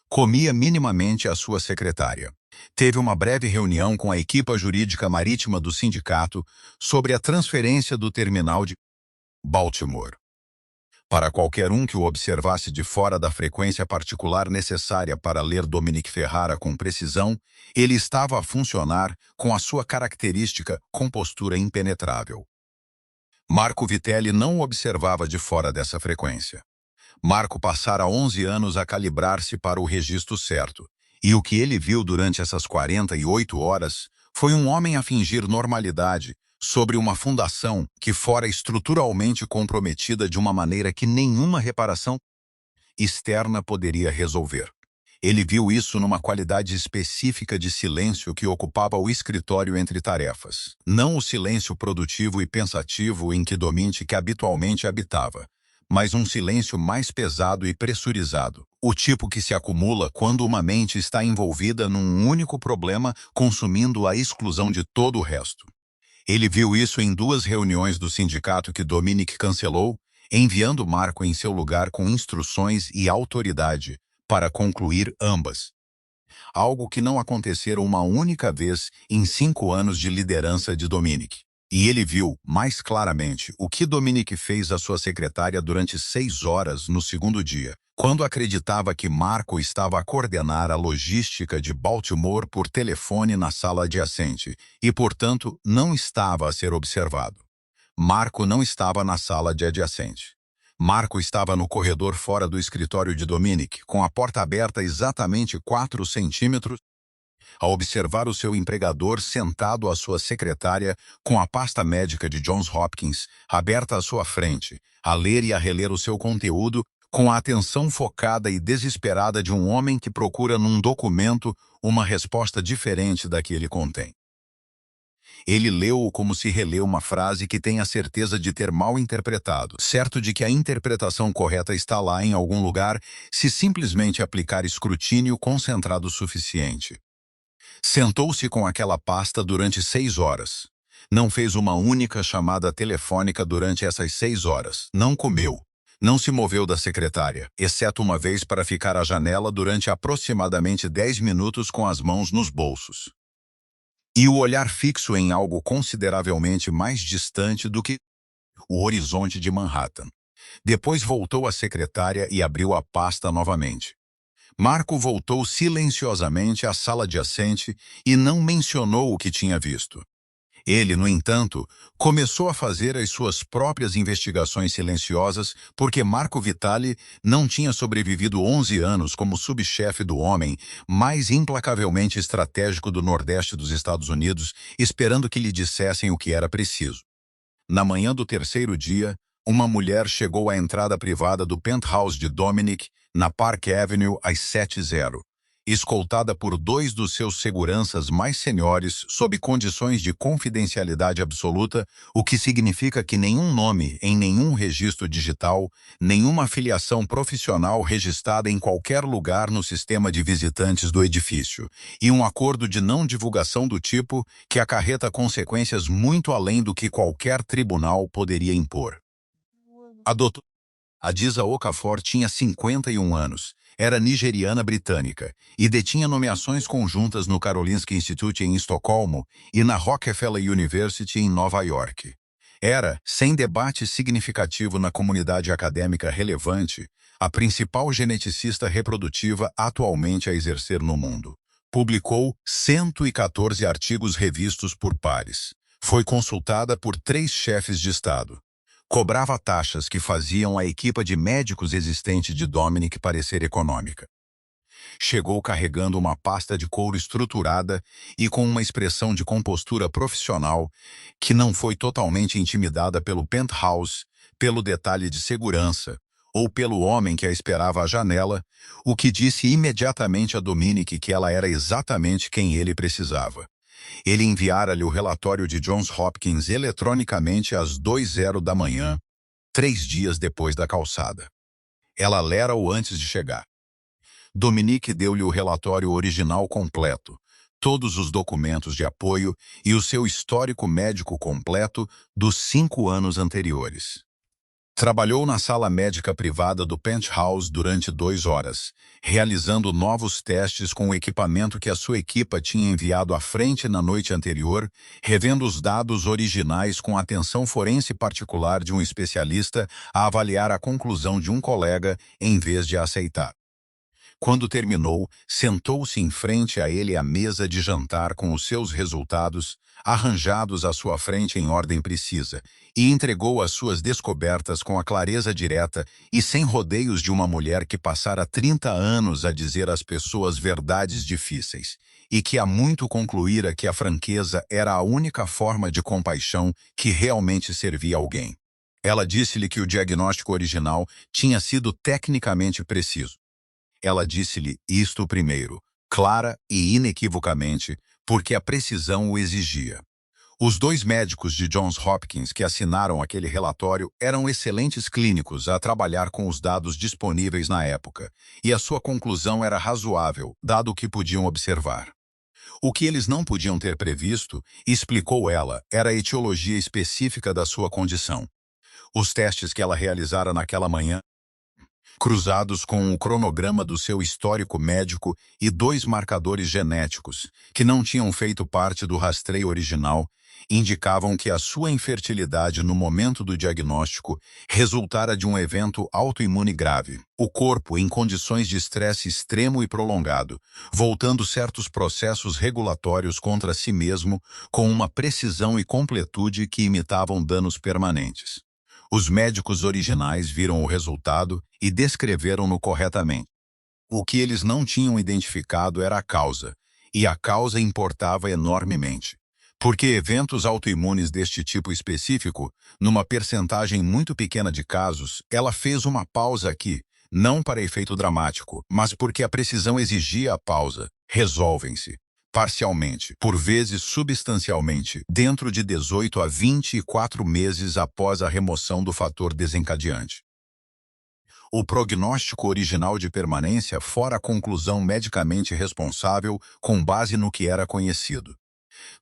Comia minimamente a sua secretária. Teve uma breve reunião com a equipa jurídica marítima do sindicato sobre a transferência do terminal de Baltimore. Para qualquer um que o observasse de fora da frequência particular necessária para ler Dominic Ferrara com precisão, ele estava a funcionar com a sua característica compostura impenetrável. Marco Vitelli não o observava de fora dessa frequência. Marco passara 11 anos a calibrar-se para o registro certo, e o que ele viu durante essas 48 horas foi um homem a fingir normalidade sobre uma fundação que fora estruturalmente comprometida de uma maneira que nenhuma reparação externa poderia resolver. Ele viu isso numa qualidade específica de silêncio que ocupava o escritório entre tarefas. Não o silêncio produtivo e pensativo em que Dominic habitualmente habitava, mas um silêncio mais pesado e pressurizado, o tipo que se acumula quando uma mente está envolvida num único problema, consumindo a exclusão de todo o resto. Ele viu isso em 2 reuniões do sindicato que Dominic cancelou, enviando Marco em seu lugar com instruções e autoridade para concluir ambas. Algo que não acontecera uma única vez em 5 anos de liderança de Dominic. E ele viu, mais claramente, o que Dominic fez à sua secretária durante 6 horas no segundo dia, quando acreditava que Marco estava a coordenar a logística de Baltimore por telefone na sala adjacente e, portanto, não estava a ser observado. Marco não estava na sala de adjacente. Marco estava no corredor fora do escritório de Dominic, com a porta aberta exatamente 4 centímetros, a observar o seu empregador sentado à sua secretária com a pasta médica de Johns Hopkins aberta à sua frente, a ler e a reler o seu conteúdo com a atenção focada e desesperada de um homem que procura num documento uma resposta diferente da que ele contém. Ele leu-o como se relê uma frase que tem a certeza de ter mal interpretado, certo de que a interpretação correta está lá em algum lugar, se simplesmente aplicar escrutínio concentrado o suficiente. Sentou-se com aquela pasta durante 6 horas. Não fez uma única chamada telefônica durante essas 6 horas. Não comeu. Não se moveu da secretária, exceto uma vez para ficar à janela durante aproximadamente 10 minutos com as mãos nos bolsos. E o olhar fixo em algo consideravelmente mais distante do que o horizonte de Manhattan. Depois voltou à secretária e abriu a pasta novamente. Marco voltou silenciosamente à sala adjacente e não mencionou o que tinha visto. Ele, no entanto, começou a fazer as suas próprias investigações silenciosas porque Marco Vitali não tinha sobrevivido 11 anos como subchefe do homem mais implacavelmente estratégico do Nordeste dos Estados Unidos, esperando que lhe dissessem o que era preciso. Na manhã do terceiro dia, uma mulher chegou à entrada privada do penthouse de Dominic, na Park Avenue, às 7h, escoltada por dois dos seus seguranças mais seniores sob condições de confidencialidade absoluta, o que significa que nenhum nome em nenhum registro digital, nenhuma filiação profissional registrada em qualquer lugar no sistema de visitantes do edifício, e um acordo de não divulgação do tipo que acarreta consequências muito além do que qualquer tribunal poderia impor. A doutora Adisa Okafor tinha 51 anos, era nigeriana britânica e detinha nomeações conjuntas no Karolinska Institute em Estocolmo e na Rockefeller University em Nova York. Era, sem debate significativo na comunidade acadêmica relevante, a principal geneticista reprodutiva atualmente a exercer no mundo. Publicou 114 artigos revistos por pares. Foi consultada por 3 chefes de Estado. Cobrava taxas que faziam a equipa de médicos existente de Dominic parecer econômica. Chegou carregando uma pasta de couro estruturada e com uma expressão de compostura profissional que não foi totalmente intimidada pelo penthouse, pelo detalhe de segurança ou pelo homem que a esperava à janela, o que disse imediatamente a Dominic que ela era exatamente quem ele precisava. Ele enviara-lhe o relatório de Johns Hopkins eletronicamente às 2h da manhã, 3 dias depois da calçada. Ela lera-o antes de chegar. Dominic deu-lhe o relatório original completo, todos os documentos de apoio e o seu histórico médico completo dos 5 anos anteriores. Trabalhou na sala médica privada do penthouse durante 2 horas, realizando novos testes com o equipamento que a sua equipa tinha enviado à frente na noite anterior, revendo os dados originais com atenção forense particular de um especialista a avaliar a conclusão de um colega em vez de a aceitar. Quando terminou, sentou-se em frente a ele à mesa de jantar com os seus resultados, arranjados à sua frente em ordem precisa, e entregou as suas descobertas com a clareza direta e sem rodeios de uma mulher que passara 30 anos a dizer às pessoas verdades difíceis, e que há muito concluíra que a franqueza era a única forma de compaixão que realmente servia alguém. Ela disse-lhe que o diagnóstico original tinha sido tecnicamente preciso. Ela disse-lhe isto primeiro, clara e inequivocamente, porque a precisão o exigia. Os 2 médicos de Johns Hopkins que assinaram aquele relatório eram excelentes clínicos a trabalhar com os dados disponíveis na época, e a sua conclusão era razoável, dado o que podiam observar. O que eles não podiam ter previsto, explicou ela, era a etiologia específica da sua condição. Os testes que ela realizara naquela manhã, cruzados com o cronograma do seu histórico médico e 2 marcadores genéticos, que não tinham feito parte do rastreio original, indicavam que a sua infertilidade no momento do diagnóstico resultara de um evento autoimune grave, o corpo em condições de estresse extremo e prolongado, voltando certos processos regulatórios contra si mesmo com uma precisão e completude que imitavam danos permanentes. Os médicos originais viram o resultado e descreveram-no corretamente. O que eles não tinham identificado era a causa, e a causa importava enormemente. Porque eventos autoimunes deste tipo específico, numa percentagem muito pequena de casos, ela fez uma pausa aqui, não para efeito dramático, mas porque a precisão exigia a pausa. Resolvem-se. Parcialmente, por vezes substancialmente, dentro de 18 a 24 meses após a remoção do fator desencadeante. O prognóstico original de permanência fora a conclusão medicamente responsável com base no que era conhecido.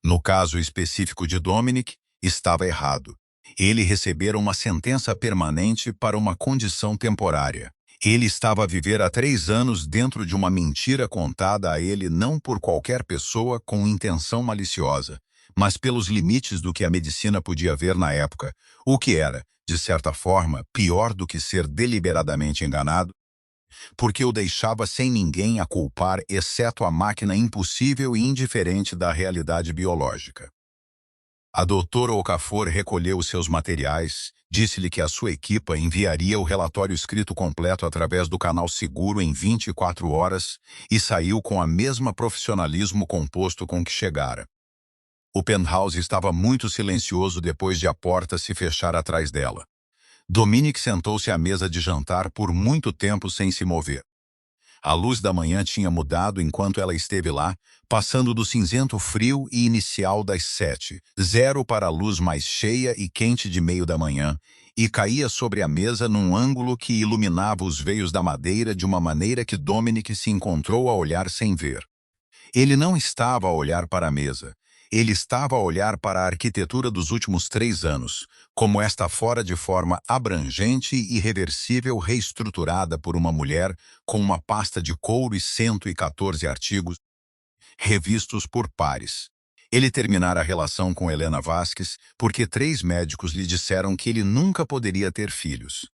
No caso específico de Dominic, estava errado. Ele recebera uma sentença permanente para uma condição temporária. Ele estava a viver há 3 anos dentro de uma mentira contada a ele não por qualquer pessoa com intenção maliciosa, mas pelos limites do que a medicina podia ver na época, o que era, de certa forma, pior do que ser deliberadamente enganado, porque o deixava sem ninguém a culpar exceto a máquina impossível e indiferente da realidade biológica. A doutora Okafor recolheu os seus materiais, disse-lhe que a sua equipa enviaria o relatório escrito completo através do canal seguro em 24 horas e saiu com a mesma profissionalismo composto com que chegara. O penthouse estava muito silencioso depois de a porta se fechar atrás dela. Dominic sentou-se à mesa de jantar por muito tempo sem se mover. A luz da manhã tinha mudado enquanto ela esteve lá, passando do cinzento frio e inicial das 7:00 para a luz mais cheia e quente de meio da manhã, e caía sobre a mesa num ângulo que iluminava os veios da madeira de uma maneira que Dominic se encontrou a olhar sem ver. Ele não estava a olhar para a mesa. Ele estava a olhar para a arquitetura dos últimos 3 anos, como esta fora de forma abrangente e irreversível reestruturada por uma mulher com uma pasta de couro e 114 artigos, revistos por pares. Ele terminara a relação com Helena Vasquez porque 3 médicos lhe disseram que ele nunca poderia ter filhos.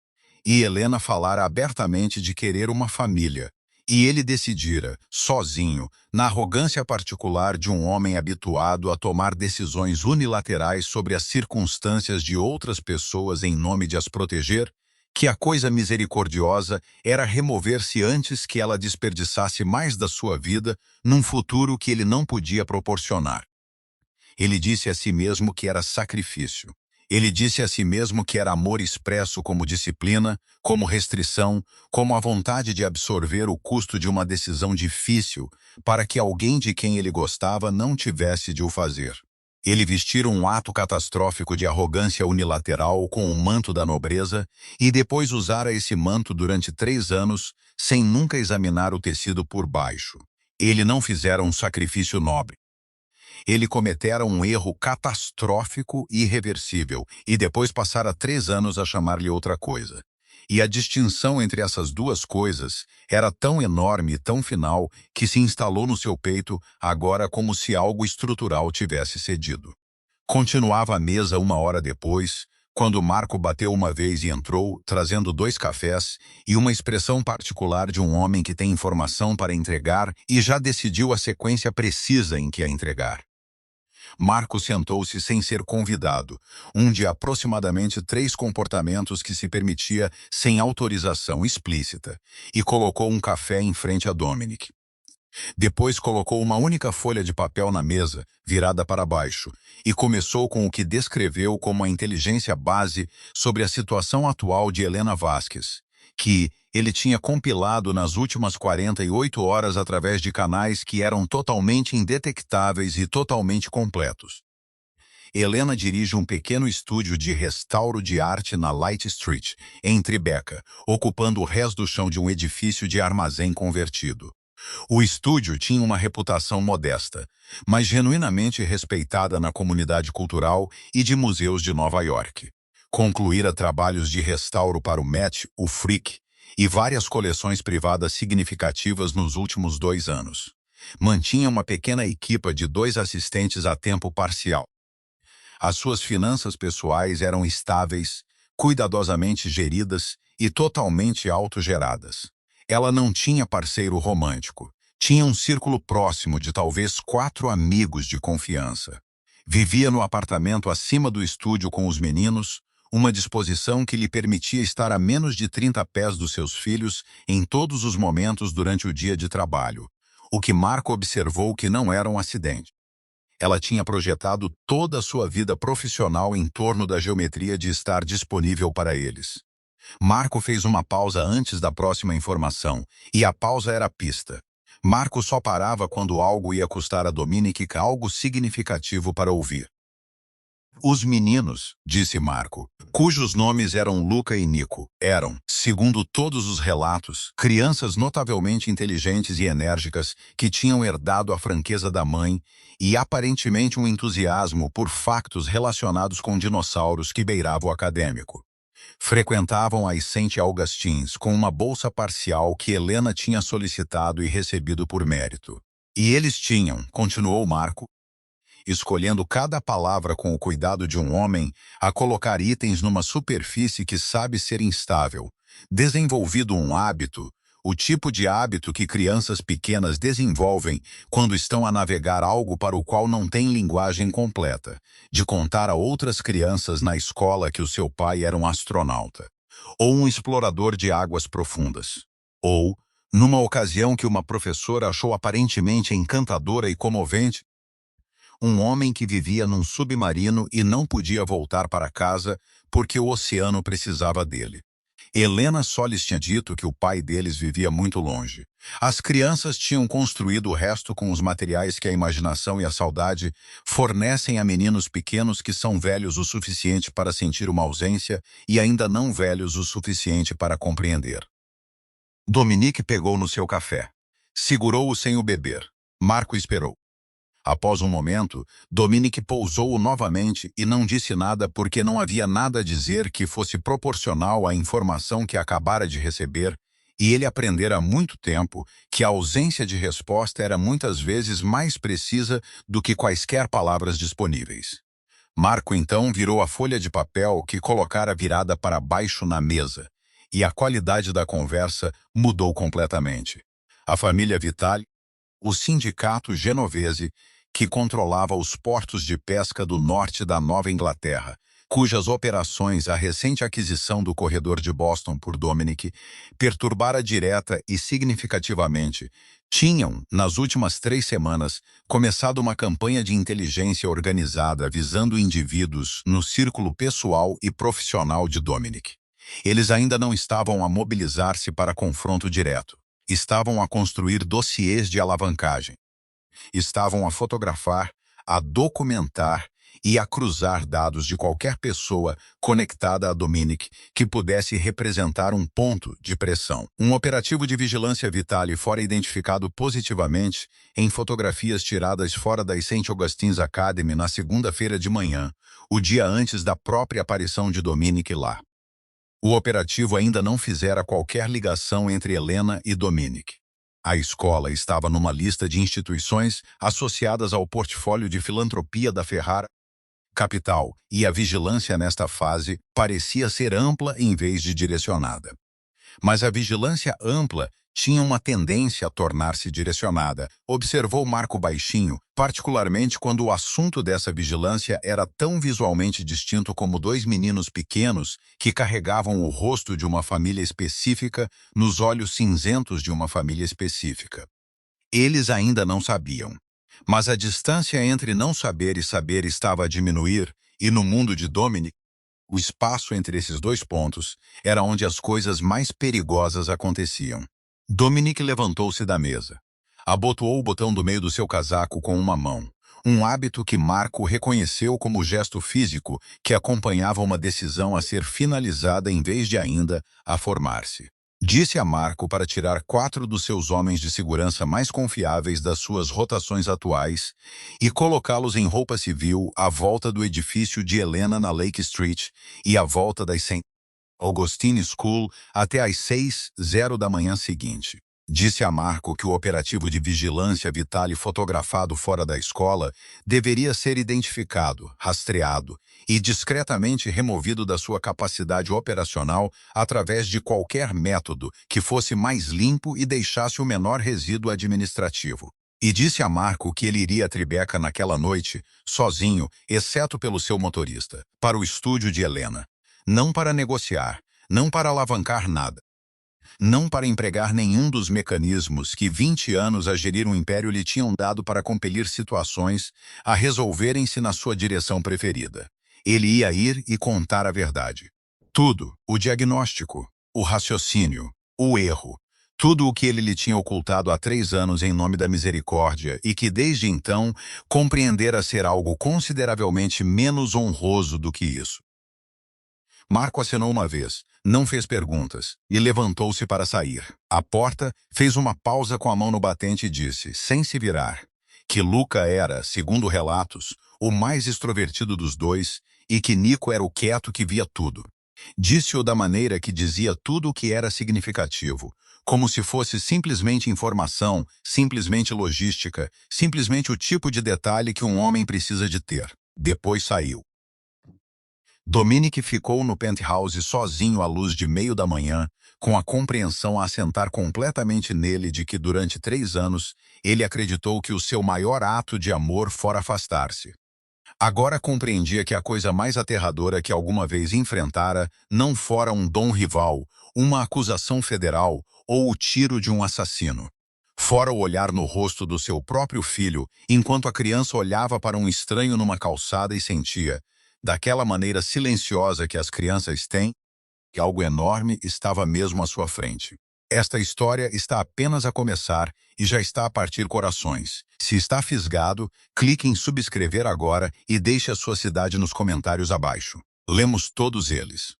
E Helena falara abertamente de querer uma família. E ele decidira, sozinho, na arrogância particular de um homem habituado a tomar decisões unilaterais sobre as circunstâncias de outras pessoas em nome de as proteger, que a coisa misericordiosa era remover-se antes que ela desperdiçasse mais da sua vida num futuro que ele não podia proporcionar. Ele disse a si mesmo que era sacrifício. Ele disse a si mesmo que era amor expresso como disciplina, como restrição, como a vontade de absorver o custo de uma decisão difícil para que alguém de quem ele gostava não tivesse de o fazer. Ele vestira um ato catastrófico de arrogância unilateral com o manto da nobreza e depois usara esse manto durante 3 anos sem nunca examinar o tecido por baixo. Ele não fizera um sacrifício nobre. Ele cometera um erro catastrófico e irreversível, e depois passara 3 anos a chamar-lhe outra coisa. E a distinção entre essas duas coisas era tão enorme e tão final que se instalou no seu peito agora como se algo estrutural tivesse cedido. Continuava à mesa 1 hora depois, quando Marco bateu uma vez e entrou, trazendo 2 cafés e uma expressão particular de um homem que tem informação para entregar e já decidiu a sequência precisa em que a entregar. Marco sentou-se sem ser convidado, um de aproximadamente 3 comportamentos que se permitia sem autorização explícita, e colocou um café em frente a Dominic. Depois colocou uma única folha de papel na mesa, virada para baixo, e começou com o que descreveu como a inteligência base sobre a situação atual de Helena Vasquez, que ele tinha compilado nas últimas 48 horas através de canais que eram totalmente indetectáveis e totalmente completos. Helena dirige um pequeno estúdio de restauro de arte na Light Street, em Tribeca, ocupando o resto do chão de um edifício de armazém convertido. O estúdio tinha uma reputação modesta, mas genuinamente respeitada na comunidade cultural e de museus de Nova York. Concluíra trabalhos de restauro para o Met, o Frick, e várias coleções privadas significativas nos últimos 2 anos. Mantinha uma pequena equipa de 2 assistentes a tempo parcial. As suas finanças pessoais eram estáveis, cuidadosamente geridas e totalmente autogeradas. Ela não tinha parceiro romântico. Tinha um círculo próximo de talvez 4 amigos de confiança. Vivia no apartamento acima do estúdio com os meninos, uma disposição que lhe permitia estar a menos de 30 pés dos seus filhos em todos os momentos durante o dia de trabalho, o que Marco observou que não era um acidente. Ela tinha projetado toda a sua vida profissional em torno da geometria de estar disponível para eles. Marco fez uma pausa antes da próxima informação, e a pausa era a pista. Marco só parava quando algo ia custar a Dominic algo significativo para ouvir. Os meninos, disse Marco, cujos nomes eram Luca e Nico, eram, segundo todos os relatos, crianças notavelmente inteligentes e enérgicas que tinham herdado a franqueza da mãe e aparentemente um entusiasmo por factos relacionados com dinossauros que beirava o acadêmico. Frequentavam as St. Augustines com uma bolsa parcial que Helena tinha solicitado e recebido por mérito. E eles tinham, continuou Marco, escolhendo cada palavra com o cuidado de um homem, a colocar itens numa superfície que sabe ser instável, desenvolvido um hábito, o tipo de hábito que crianças pequenas desenvolvem quando estão a navegar algo para o qual não tem linguagem completa, de contar a outras crianças na escola que o seu pai era um astronauta, ou um explorador de águas profundas, ou, numa ocasião que uma professora achou aparentemente encantadora e comovente, um homem que vivia num submarino e não podia voltar para casa porque o oceano precisava dele. Helena só lhes tinha dito que o pai deles vivia muito longe. As crianças tinham construído o resto com os materiais que a imaginação e a saudade fornecem a meninos pequenos que são velhos o suficiente para sentir uma ausência e ainda não velhos o suficiente para compreender. Dominique pegou no seu café. Segurou-o sem o beber. Marco esperou. Após um momento, Dominique pousou-o novamente e não disse nada porque não havia nada a dizer que fosse proporcional à informação que acabara de receber, e ele aprendera há muito tempo que a ausência de resposta era muitas vezes mais precisa do que quaisquer palavras disponíveis. Marco então virou a folha de papel que colocara virada para baixo na mesa, e a qualidade da conversa mudou completamente. A família Vitali, o sindicato genovese, que controlava os portos de pesca do norte da Nova Inglaterra, cujas operações a recente aquisição do corredor de Boston por Dominique perturbara direta e significativamente, tinham, nas últimas 3 semanas, começado uma campanha de inteligência organizada visando indivíduos no círculo pessoal e profissional de Dominique. Eles ainda não estavam a mobilizar-se para confronto direto. Estavam a construir dossiês de alavancagem. Estavam a fotografar, a documentar e a cruzar dados de qualquer pessoa conectada a Dominique que pudesse representar um ponto de pressão. Um operativo de vigilância Vitali fora identificado positivamente em fotografias tiradas fora da St. Augustine's Academy na segunda-feira de manhã, o dia antes da própria aparição de Dominique lá. O operativo ainda não fizera qualquer ligação entre Helena e Dominique. A escola estava numa lista de instituições associadas ao portfólio de filantropia da Ferrara Capital, e a vigilância nesta fase parecia ser ampla em vez de direcionada. Mas a vigilância ampla tinha uma tendência a tornar-se direcionada, observou Marco baixinho, particularmente quando o assunto dessa vigilância era tão visualmente distinto como 2 meninos pequenos que carregavam o rosto de uma família específica nos olhos cinzentos de uma família específica. Eles ainda não sabiam. Mas a distância entre não saber e saber estava a diminuir, e no mundo de Dominique, o espaço entre esses 2 pontos era onde as coisas mais perigosas aconteciam. Dominique levantou-se da mesa. Abotoou o botão do meio do seu casaco com uma mão, um hábito que Marco reconheceu como gesto físico que acompanhava uma decisão a ser finalizada em vez de ainda a formar-se. Disse a Marco para tirar 4 dos seus homens de segurança mais confiáveis das suas rotações atuais e colocá-los em roupa civil à volta do edifício de Helena na Lake Street e à volta da St. Augustine School até às 6h da manhã seguinte. Disse a Marco que o operativo de vigilância Vitali fotografado fora da escola deveria ser identificado, rastreado e discretamente removido da sua capacidade operacional através de qualquer método que fosse mais limpo e deixasse o menor resíduo administrativo. E disse a Marco que ele iria a Tribeca naquela noite, sozinho, exceto pelo seu motorista, para o estúdio de Helena. Não para negociar, não para alavancar nada. Não para empregar nenhum dos mecanismos que 20 anos a gerir um império lhe tinham dado para compelir situações a resolverem-se na sua direção preferida. Ele ia ir e contar a verdade. Tudo, o diagnóstico, o raciocínio, o erro, tudo o que ele lhe tinha ocultado há 3 anos em nome da misericórdia e que desde então compreendera ser algo consideravelmente menos honroso do que isso. Marco acenou uma vez, não fez perguntas, e levantou-se para sair. À porta, fez uma pausa com a mão no batente e disse, sem se virar, que Luca era, segundo relatos, o mais extrovertido dos 2 e que Nico era o quieto que via tudo. Disse-o da maneira que dizia tudo o que era significativo, como se fosse simplesmente informação, simplesmente logística, simplesmente o tipo de detalhe que um homem precisa de ter. Depois saiu. Dominique ficou no penthouse sozinho à luz de meio da manhã, com a compreensão a assentar completamente nele de que durante 3 anos ele acreditou que o seu maior ato de amor fora afastar-se. Agora compreendia que a coisa mais aterradora que alguma vez enfrentara não fora um dom rival, uma acusação federal ou o tiro de um assassino. Fora o olhar no rosto do seu próprio filho, enquanto a criança olhava para um estranho numa calçada e sentia, daquela maneira silenciosa que as crianças têm, que algo enorme estava mesmo à sua frente. Esta história está apenas a começar e já está a partir corações. Se está fisgado, clique em subscrever agora e deixe a sua cidade nos comentários abaixo. Lemos todos eles.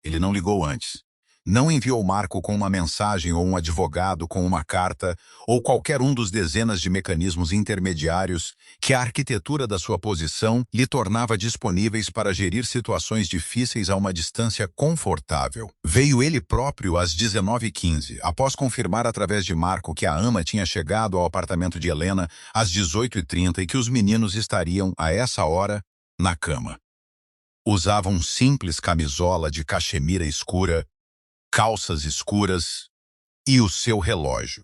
Ele não ligou antes. Não enviou Marco com uma mensagem ou um advogado com uma carta ou qualquer um dos dezenas de mecanismos intermediários que a arquitetura da sua posição lhe tornava disponíveis para gerir situações difíceis a uma distância confortável. Veio ele próprio às 19h15, após confirmar através de Marco que a ama tinha chegado ao apartamento de Helena às 18h30 e que os meninos estariam, a essa hora, na cama. Usava um simples camisola de cachemira escura, calças escuras e o seu relógio.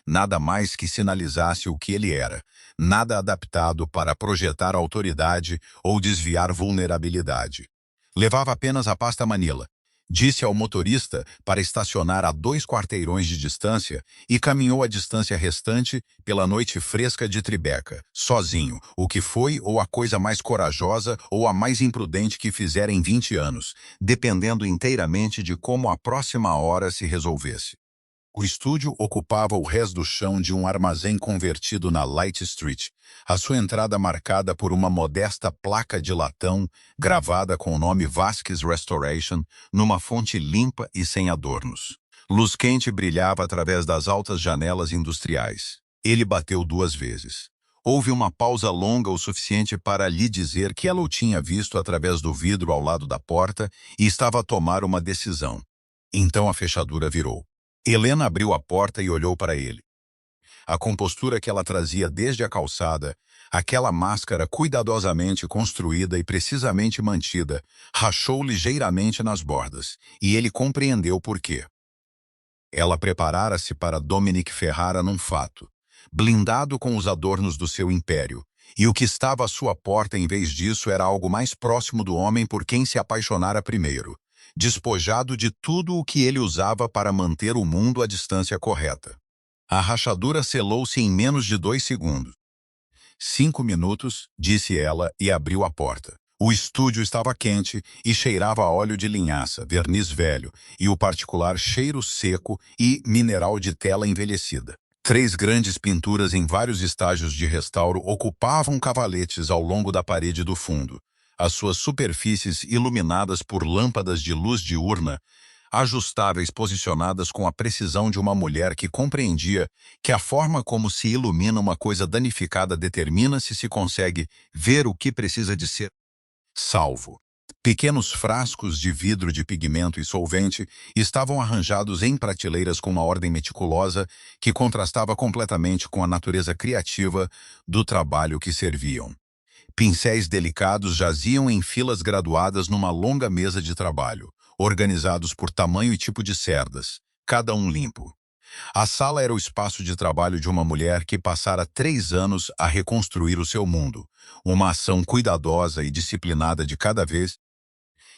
Nada mais que sinalizasse o que ele era, nada adaptado para projetar autoridade ou desviar vulnerabilidade. Levava apenas a pasta Manila. Disse ao motorista para estacionar a 2 quarteirões de distância e caminhou a distância restante pela noite fresca de Tribeca, sozinho, o que foi ou a coisa mais corajosa ou a mais imprudente que fizera em 20 anos, dependendo inteiramente de como a próxima hora se resolvesse. O estúdio ocupava o rés do chão de um armazém convertido na Light Street, a sua entrada marcada por uma modesta placa de latão gravada com o nome Vasquez Restoration numa fonte limpa e sem adornos. Luz quente brilhava através das altas janelas industriais. Ele bateu 2 vezes. Houve uma pausa longa o suficiente para lhe dizer que ela o tinha visto através do vidro ao lado da porta e estava a tomar uma decisão. Então a fechadura virou. Helena abriu a porta e olhou para ele. A compostura que ela trazia desde a calçada, aquela máscara cuidadosamente construída e precisamente mantida, rachou ligeiramente nas bordas, e ele compreendeu por quê. Ela preparara-se para Dominic Ferrara num fato, blindado com os adornos do seu império, e o que estava à sua porta em vez disso era algo mais próximo do homem por quem se apaixonara primeiro, despojado de tudo o que ele usava para manter o mundo à distância correta. A rachadura selou-se em menos de 2 segundos. 5 minutos, disse ela e abriu a porta. O estúdio estava quente e cheirava a óleo de linhaça, verniz velho e o particular cheiro seco e mineral de tela envelhecida. 3 grandes pinturas em vários estágios de restauro ocupavam cavaletes ao longo da parede do fundo, as suas superfícies iluminadas por lâmpadas de luz diurna, ajustáveis posicionadas com a precisão de uma mulher que compreendia que a forma como se ilumina uma coisa danificada determina se consegue ver o que precisa de ser salvo. Pequenos frascos de vidro de pigmento e solvente estavam arranjados em prateleiras com uma ordem meticulosa que contrastava completamente com a natureza criativa do trabalho que serviam. Pincéis delicados jaziam em filas graduadas numa longa mesa de trabalho, organizados por tamanho e tipo de cerdas, cada um limpo. A sala era o espaço de trabalho de uma mulher que passara 3 anos a reconstruir o seu mundo, uma ação cuidadosa e disciplinada de cada vez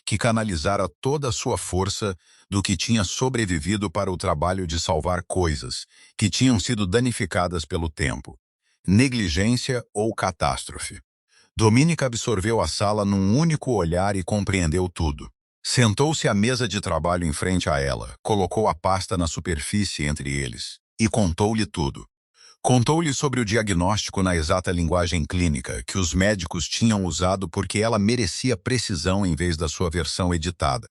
que canalizara toda a sua força do que tinha sobrevivido para o trabalho de salvar coisas que tinham sido danificadas pelo tempo, negligência ou catástrofe. Dominic absorveu a sala num único olhar e compreendeu tudo. Sentou-se à mesa de trabalho em frente a ela, colocou a pasta na superfície entre eles e contou-lhe tudo. Contou-lhe sobre o diagnóstico na exata linguagem clínica que os médicos tinham usado porque ela merecia precisão em vez da sua versão editada.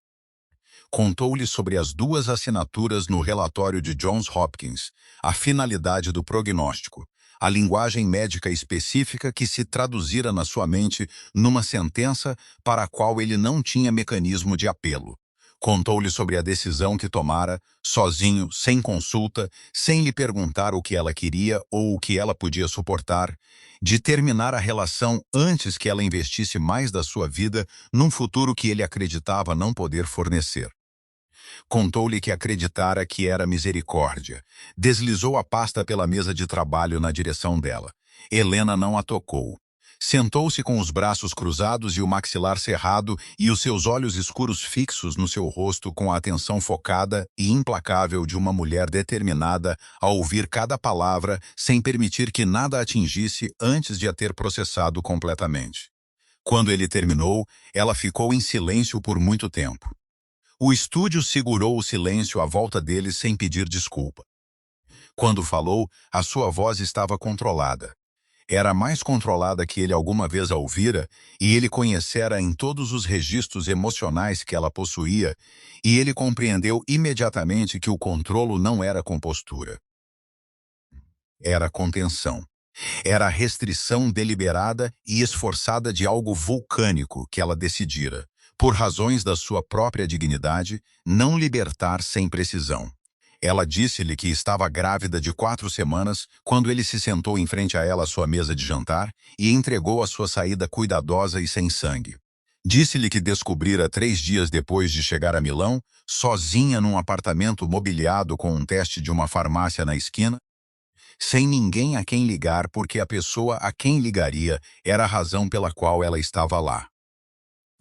Contou-lhe sobre as 2 assinaturas no relatório de Johns Hopkins, a finalidade do prognóstico, a linguagem médica específica que se traduzira na sua mente numa sentença para a qual ele não tinha mecanismo de apelo. Contou-lhe sobre a decisão que tomara, sozinho, sem consulta, sem lhe perguntar o que ela queria ou o que ela podia suportar, de terminar a relação antes que ela investisse mais da sua vida num futuro que ele acreditava não poder fornecer. Contou-lhe que acreditara que era misericórdia. Deslizou a pasta pela mesa de trabalho na direção dela. Helena não a tocou. Sentou-se com os braços cruzados e o maxilar cerrado e os seus olhos escuros fixos no seu rosto com a atenção focada e implacável de uma mulher determinada a ouvir cada palavra sem permitir que nada a atingisse antes de a ter processado completamente. Quando ele terminou, ela ficou em silêncio por muito tempo. O estúdio segurou o silêncio à volta deles sem pedir desculpa. Quando falou, a sua voz estava controlada. Era a mais controlada que ele alguma vez a ouvira, e ele conhecera em todos os registros emocionais que ela possuía, e ele compreendeu imediatamente que o controlo não era compostura. Era contenção. Era a restrição deliberada e esforçada de algo vulcânico que ela decidira, por razões da sua própria dignidade, não libertar sem precisão. Ela disse-lhe que estava grávida de 4 semanas quando ele se sentou em frente a ela à sua mesa de jantar e entregou a sua saída cuidadosa e sem sangue. Disse-lhe que descobrira 3 dias depois de chegar a Milão, sozinha num apartamento mobiliado com um teste de uma farmácia na esquina, sem ninguém a quem ligar porque a pessoa a quem ligaria era a razão pela qual ela estava lá.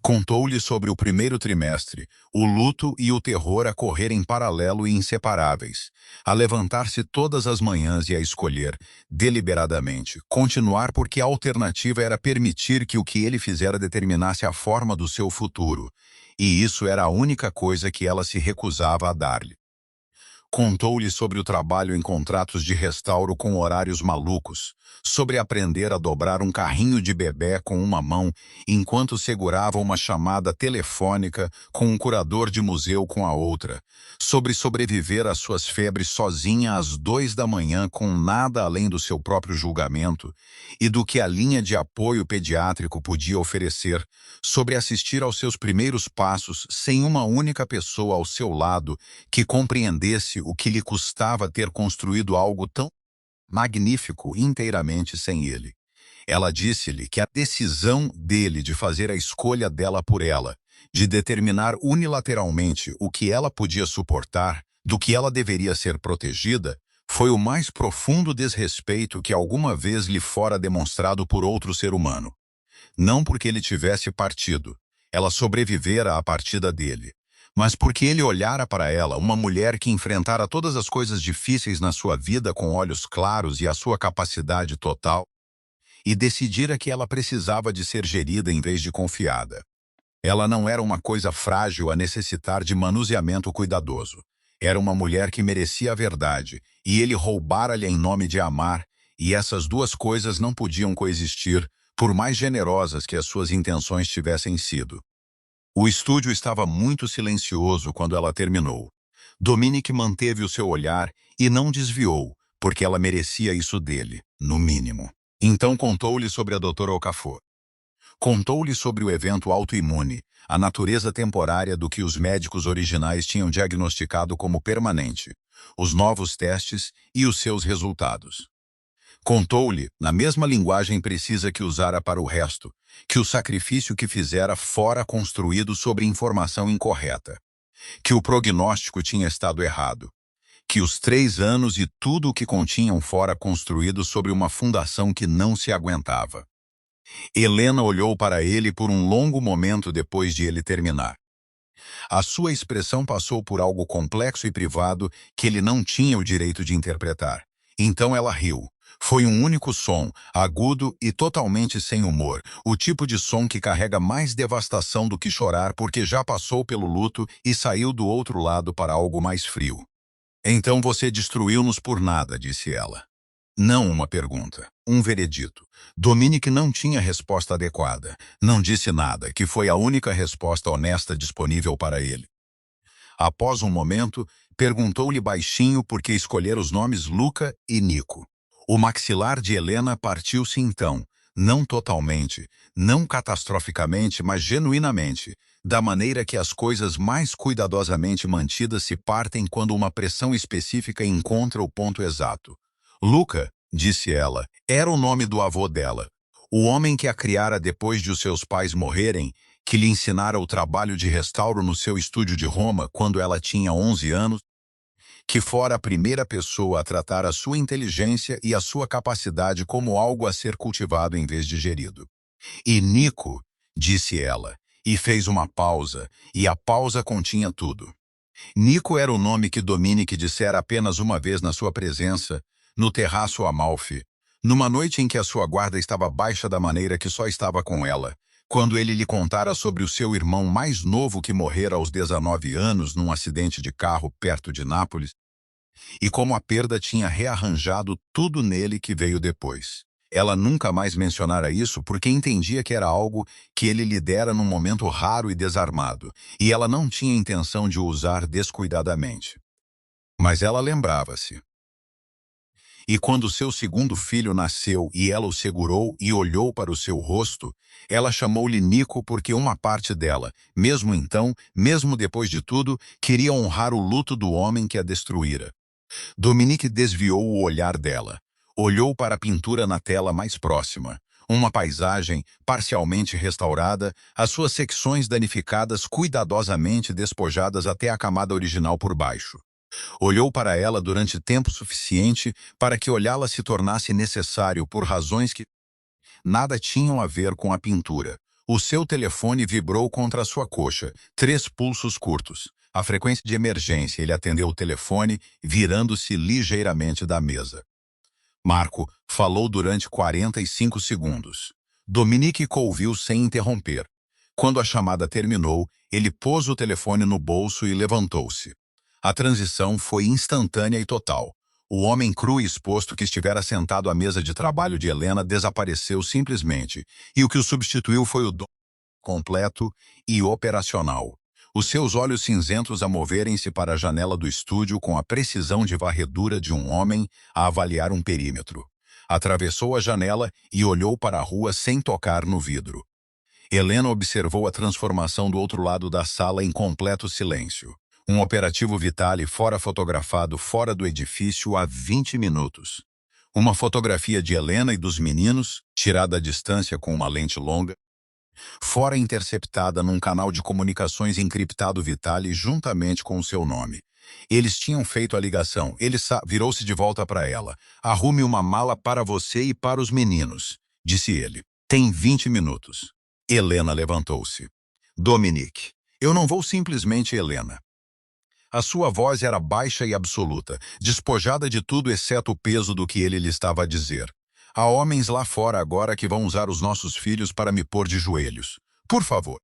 Contou-lhe sobre o primeiro trimestre, o luto e o terror a correr em paralelo e inseparáveis, a levantar-se todas as manhãs e a escolher, deliberadamente, continuar porque a alternativa era permitir que o que ele fizera determinasse a forma do seu futuro, e isso era a única coisa que ela se recusava a dar-lhe. Contou-lhe sobre o trabalho em contratos de restauro com horários malucos, sobre aprender a dobrar um carrinho de bebê com uma mão enquanto segurava uma chamada telefônica com um curador de museu com a outra, sobre sobreviver às suas febres sozinha às 2 da manhã com nada além do seu próprio julgamento e do que a linha de apoio pediátrico podia oferecer, sobre assistir aos seus primeiros passos sem uma única pessoa ao seu lado que compreendesse o que lhe custava ter construído algo tão magnífico inteiramente sem ele. Ela disse-lhe que a decisão dele de fazer a escolha dela por ela, de determinar unilateralmente o que ela podia suportar, do que ela deveria ser protegida, foi o mais profundo desrespeito que alguma vez lhe fora demonstrado por outro ser humano. Não porque ele tivesse partido, ela sobrevivera à partida dele, mas porque ele olhara para ela, uma mulher que enfrentara todas as coisas difíceis na sua vida com olhos claros e a sua capacidade total, e decidira que ela precisava de ser gerida em vez de confiada. Ela não era uma coisa frágil a necessitar de manuseamento cuidadoso. Era uma mulher que merecia a verdade, e ele roubara-lhe em nome de amar, e essas duas coisas não podiam coexistir, por mais generosas que as suas intenções tivessem sido. O estúdio estava muito silencioso quando ela terminou. Dominique manteve o seu olhar e não desviou, porque ela merecia isso dele, no mínimo. Então contou-lhe sobre a doutora Okafor. Contou-lhe sobre o evento autoimune, a natureza temporária do que os médicos originais tinham diagnosticado como permanente, os novos testes e os seus resultados. Contou-lhe, na mesma linguagem precisa que usara para o resto, que o sacrifício que fizera fora construído sobre informação incorreta, que o prognóstico tinha estado errado, que os 3 anos e tudo o que continham fora construído sobre uma fundação que não se aguentava. Helena olhou para ele por um longo momento depois de ele terminar. A sua expressão passou por algo complexo e privado que ele não tinha o direito de interpretar. Então ela riu. Foi um único som, agudo e totalmente sem humor, o tipo de som que carrega mais devastação do que chorar porque já passou pelo luto e saiu do outro lado para algo mais frio. Então você destruiu-nos por nada, disse ela. Não uma pergunta, um veredito. Dominique não tinha resposta adequada. Não disse nada, que foi a única resposta honesta disponível para ele. Após um momento, perguntou-lhe baixinho por que escolher os nomes Luca e Nico. O maxilar de Helena partiu-se então, não totalmente, não catastroficamente, mas genuinamente, da maneira que as coisas mais cuidadosamente mantidas se partem quando uma pressão específica encontra o ponto exato. Luca, disse ela, era o nome do avô dela, o homem que a criara depois de os seus pais morrerem, que lhe ensinara o trabalho de restauro no seu estúdio de Roma quando ela tinha 11 anos, que fora a primeira pessoa a tratar a sua inteligência e a sua capacidade como algo a ser cultivado em vez de gerido. E Nico, disse ela, e fez uma pausa, e a pausa continha tudo. Nico era o nome que Dominic dissera apenas uma vez na sua presença, no terraço Amalfi, numa noite em que a sua guarda estava baixa da maneira que só estava com ela, quando ele lhe contara sobre o seu irmão mais novo que morrera aos 19 anos num acidente de carro perto de Nápoles, e como a perda tinha rearranjado tudo nele que veio depois. Ela nunca mais mencionara isso porque entendia que era algo que ele lhe dera num momento raro e desarmado, e ela não tinha intenção de o usar descuidadamente. Mas ela lembrava-se. E quando seu segundo filho nasceu e ela o segurou e olhou para o seu rosto, ela chamou-lhe Nico porque uma parte dela, mesmo então, mesmo depois de tudo, queria honrar o luto do homem que a destruíra. Dominique desviou o olhar dela. Olhou para a pintura na tela mais próxima. Uma paisagem, parcialmente restaurada, as suas secções danificadas cuidadosamente despojadas até a camada original por baixo. Olhou para ela durante tempo suficiente para que olhá-la se tornasse necessário por razões que nada tinham a ver com a pintura. O seu telefone vibrou contra a sua coxa, 3 pulsos curtos. A frequência de emergência, ele atendeu o telefone, virando-se ligeiramente da mesa. Marco falou durante 45 segundos. Dominique ouviu sem interromper. Quando a chamada terminou, ele pôs o telefone no bolso e levantou-se. A transição foi instantânea e total. O homem cru e exposto que estivera sentado à mesa de trabalho de Helena desapareceu simplesmente, e o que o substituiu foi o dom completo e operacional. Os seus olhos cinzentos a moverem-se para a janela do estúdio com a precisão de varredura de um homem a avaliar um perímetro. Atravessou a janela e olhou para a rua sem tocar no vidro. Helena observou a transformação do outro lado da sala em completo silêncio. Um operativo Vitale fora fotografado fora do edifício há 20 minutos. Uma fotografia de Helena e dos meninos, tirada à distância com uma lente longa, fora interceptada num canal de comunicações encriptado Vitale juntamente com o seu nome. Eles tinham feito a ligação. Ele virou-se de volta para ela. Arrume uma mala para você e para os meninos, disse ele. Tem 20 minutos. Helena levantou-se. Dominique, eu não vou simplesmente Helena. A sua voz era baixa e absoluta, despojada de tudo exceto o peso do que ele lhe estava a dizer. Há homens lá fora agora que vão usar os nossos filhos para me pôr de joelhos. Por favor.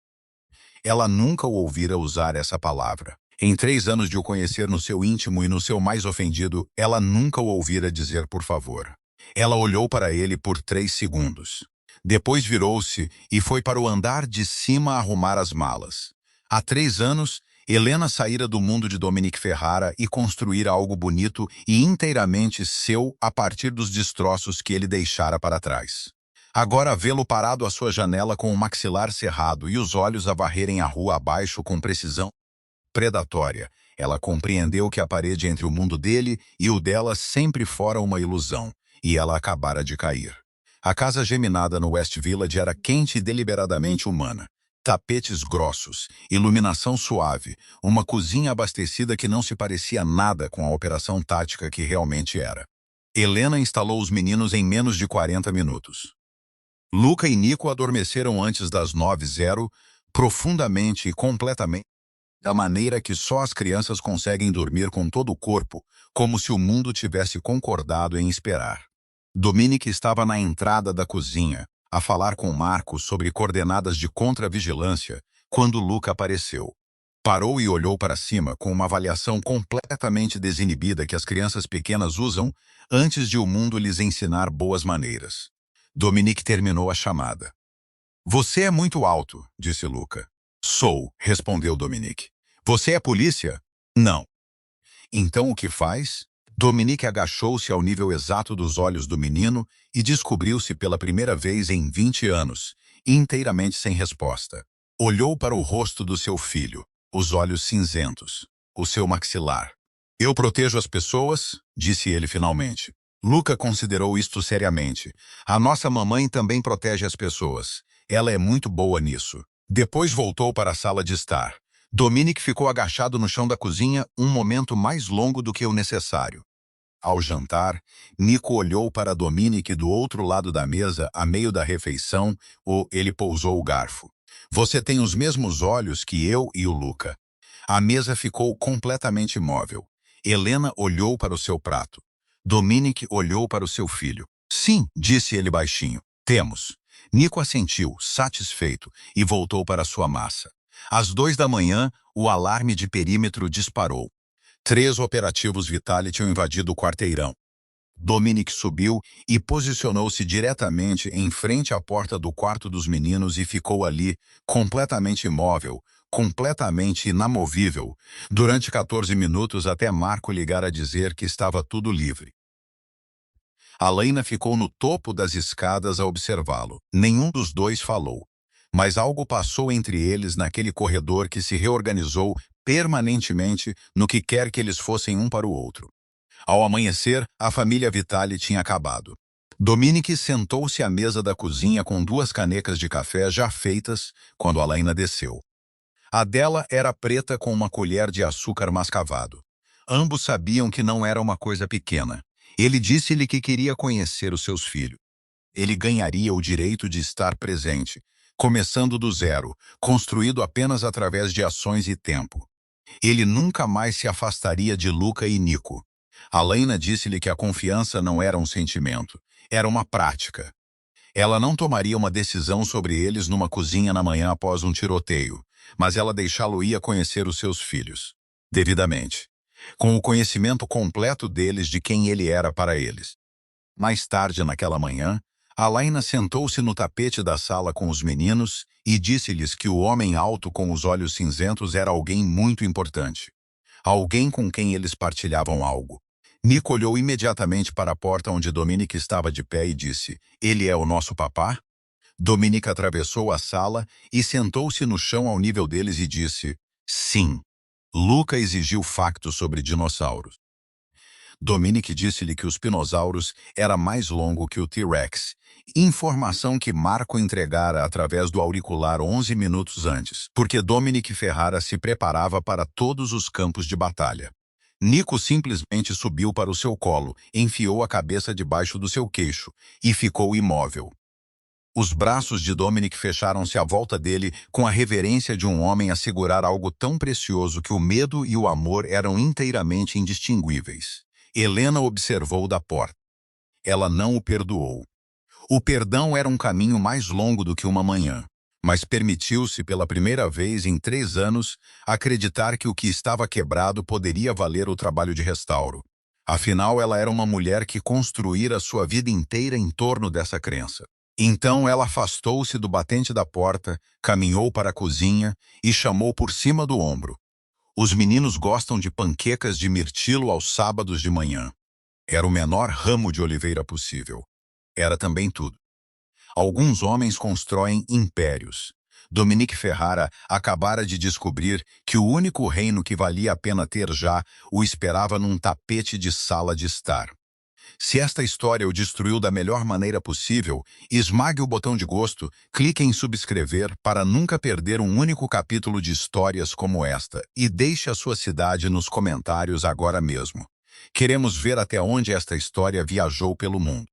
Ela nunca o ouvira usar essa palavra. Em 3 anos de o conhecer no seu íntimo e no seu mais ofendido, ela nunca o ouvira dizer por favor. Ela olhou para ele por 3 segundos. Depois virou-se e foi para o andar de cima arrumar as malas. Há 3 anos, Helena saíra do mundo de Dominique Ferrara e construíra algo bonito e inteiramente seu a partir dos destroços que ele deixara para trás. Agora vê-lo parado à sua janela com o maxilar cerrado e os olhos a varrerem a rua abaixo com precisão predatória, ela compreendeu que a parede entre o mundo dele e o dela sempre fora uma ilusão, e ela acabara de cair. A casa geminada no West Village era quente e deliberadamente humana. Tapetes grossos, iluminação suave, uma cozinha abastecida que não se parecia nada com a operação tática que realmente era. Helena instalou os meninos em menos de 40 minutos. Luca e Nico adormeceram antes das 9h, profundamente e completamente, da maneira que só as crianças conseguem dormir com todo o corpo, como se o mundo tivesse concordado em esperar. Dominique estava na entrada da cozinha, a falar com Marco sobre coordenadas de contra-vigilância, quando Luca apareceu. Parou e olhou para cima com uma avaliação completamente desinibida que as crianças pequenas usam antes de o mundo lhes ensinar boas maneiras. Dominique terminou a chamada. Você é muito alto, disse Luca. Sou, respondeu Dominique. Você é polícia? Não. Então o que faz? Dominique agachou-se ao nível exato dos olhos do menino e descobriu-se pela primeira vez em 20 anos, inteiramente sem resposta. Olhou para o rosto do seu filho, os olhos cinzentos, o seu maxilar. Eu protejo as pessoas, disse ele finalmente. Luca considerou isto seriamente. A nossa mamãe também protege as pessoas. Ela é muito boa nisso. Depois voltou para a sala de estar. Dominic ficou agachado no chão da cozinha um momento mais longo do que o necessário. Ao jantar, Nico olhou para Dominic do outro lado da mesa, a meio da refeição, ele pousou o garfo. Você tem os mesmos olhos que eu e o Luca. A mesa ficou completamente imóvel. Helena olhou para o seu prato. Dominic olhou para o seu filho. Sim, disse ele baixinho. Temos. Nico assentiu, satisfeito, e voltou para sua massa. Às 2 da manhã, o alarme de perímetro disparou. 3 operativos Vitali tinham invadido o quarteirão. Dominic subiu e posicionou-se diretamente em frente à porta do quarto dos meninos e ficou ali, completamente imóvel, completamente inamovível, durante 14 minutos até Marco ligar a dizer que estava tudo livre. Alaina ficou no topo das escadas a observá-lo. Nenhum dos dois falou. Mas algo passou entre eles naquele corredor que se reorganizou permanentemente no que quer que eles fossem um para o outro. Ao amanhecer, a família Vitali tinha acabado. Dominic sentou-se à mesa da cozinha com 2 canecas de café já feitas quando Alaina desceu. A dela era preta com uma colher de açúcar mascavado. Ambos sabiam que não era uma coisa pequena. Ele disse-lhe que queria conhecer os seus filhos. Ele ganharia o direito de estar presente, começando do zero, construído apenas através de ações e tempo. Ele nunca mais se afastaria de Luca e Nico. Alaina disse-lhe que a confiança não era um sentimento, era uma prática. Ela não tomaria uma decisão sobre eles numa cozinha na manhã após um tiroteio, mas ela deixá-lo-ia conhecer os seus filhos, devidamente, com o conhecimento completo deles de quem ele era para eles. Mais tarde naquela manhã, Alaina sentou-se no tapete da sala com os meninos e disse-lhes que o homem alto com os olhos cinzentos era alguém muito importante. Alguém com quem eles partilhavam algo. Nico olhou imediatamente para a porta onde Dominic estava de pé e disse, "Ele é o nosso papá?" Dominic atravessou a sala e sentou-se no chão ao nível deles e disse, "Sim." Luca exigiu factos sobre dinossauros. Dominic disse-lhe que os pinossauros era mais longo que o T-Rex, informação que Marco entregara através do auricular 11 minutos antes, porque Dominic Ferrara se preparava para todos os campos de batalha. Nico simplesmente subiu para o seu colo, enfiou a cabeça debaixo do seu queixo e ficou imóvel. Os braços de Dominic fecharam-se à volta dele com a reverência de um homem a segurar algo tão precioso que o medo e o amor eram inteiramente indistinguíveis. Helena observou da porta. Ela não o perdoou. O perdão era um caminho mais longo do que uma manhã, mas permitiu-se pela primeira vez em 3 anos acreditar que o que estava quebrado poderia valer o trabalho de restauro. Afinal, ela era uma mulher que construíra sua vida inteira em torno dessa crença. Então ela afastou-se do batente da porta, caminhou para a cozinha e chamou por cima do ombro. Os meninos gostam de panquecas de mirtilo aos sábados de manhã. Era o menor ramo de oliveira possível. Era também tudo. Alguns homens constroem impérios. Dominic Ferrara acabara de descobrir que o único reino que valia a pena ter já o esperava num tapete de sala de estar. Se esta história o destruiu da melhor maneira possível, esmague o botão de gosto, clique em subscrever para nunca perder um único capítulo de histórias como esta e deixe a sua cidade nos comentários agora mesmo. Queremos ver até onde esta história viajou pelo mundo.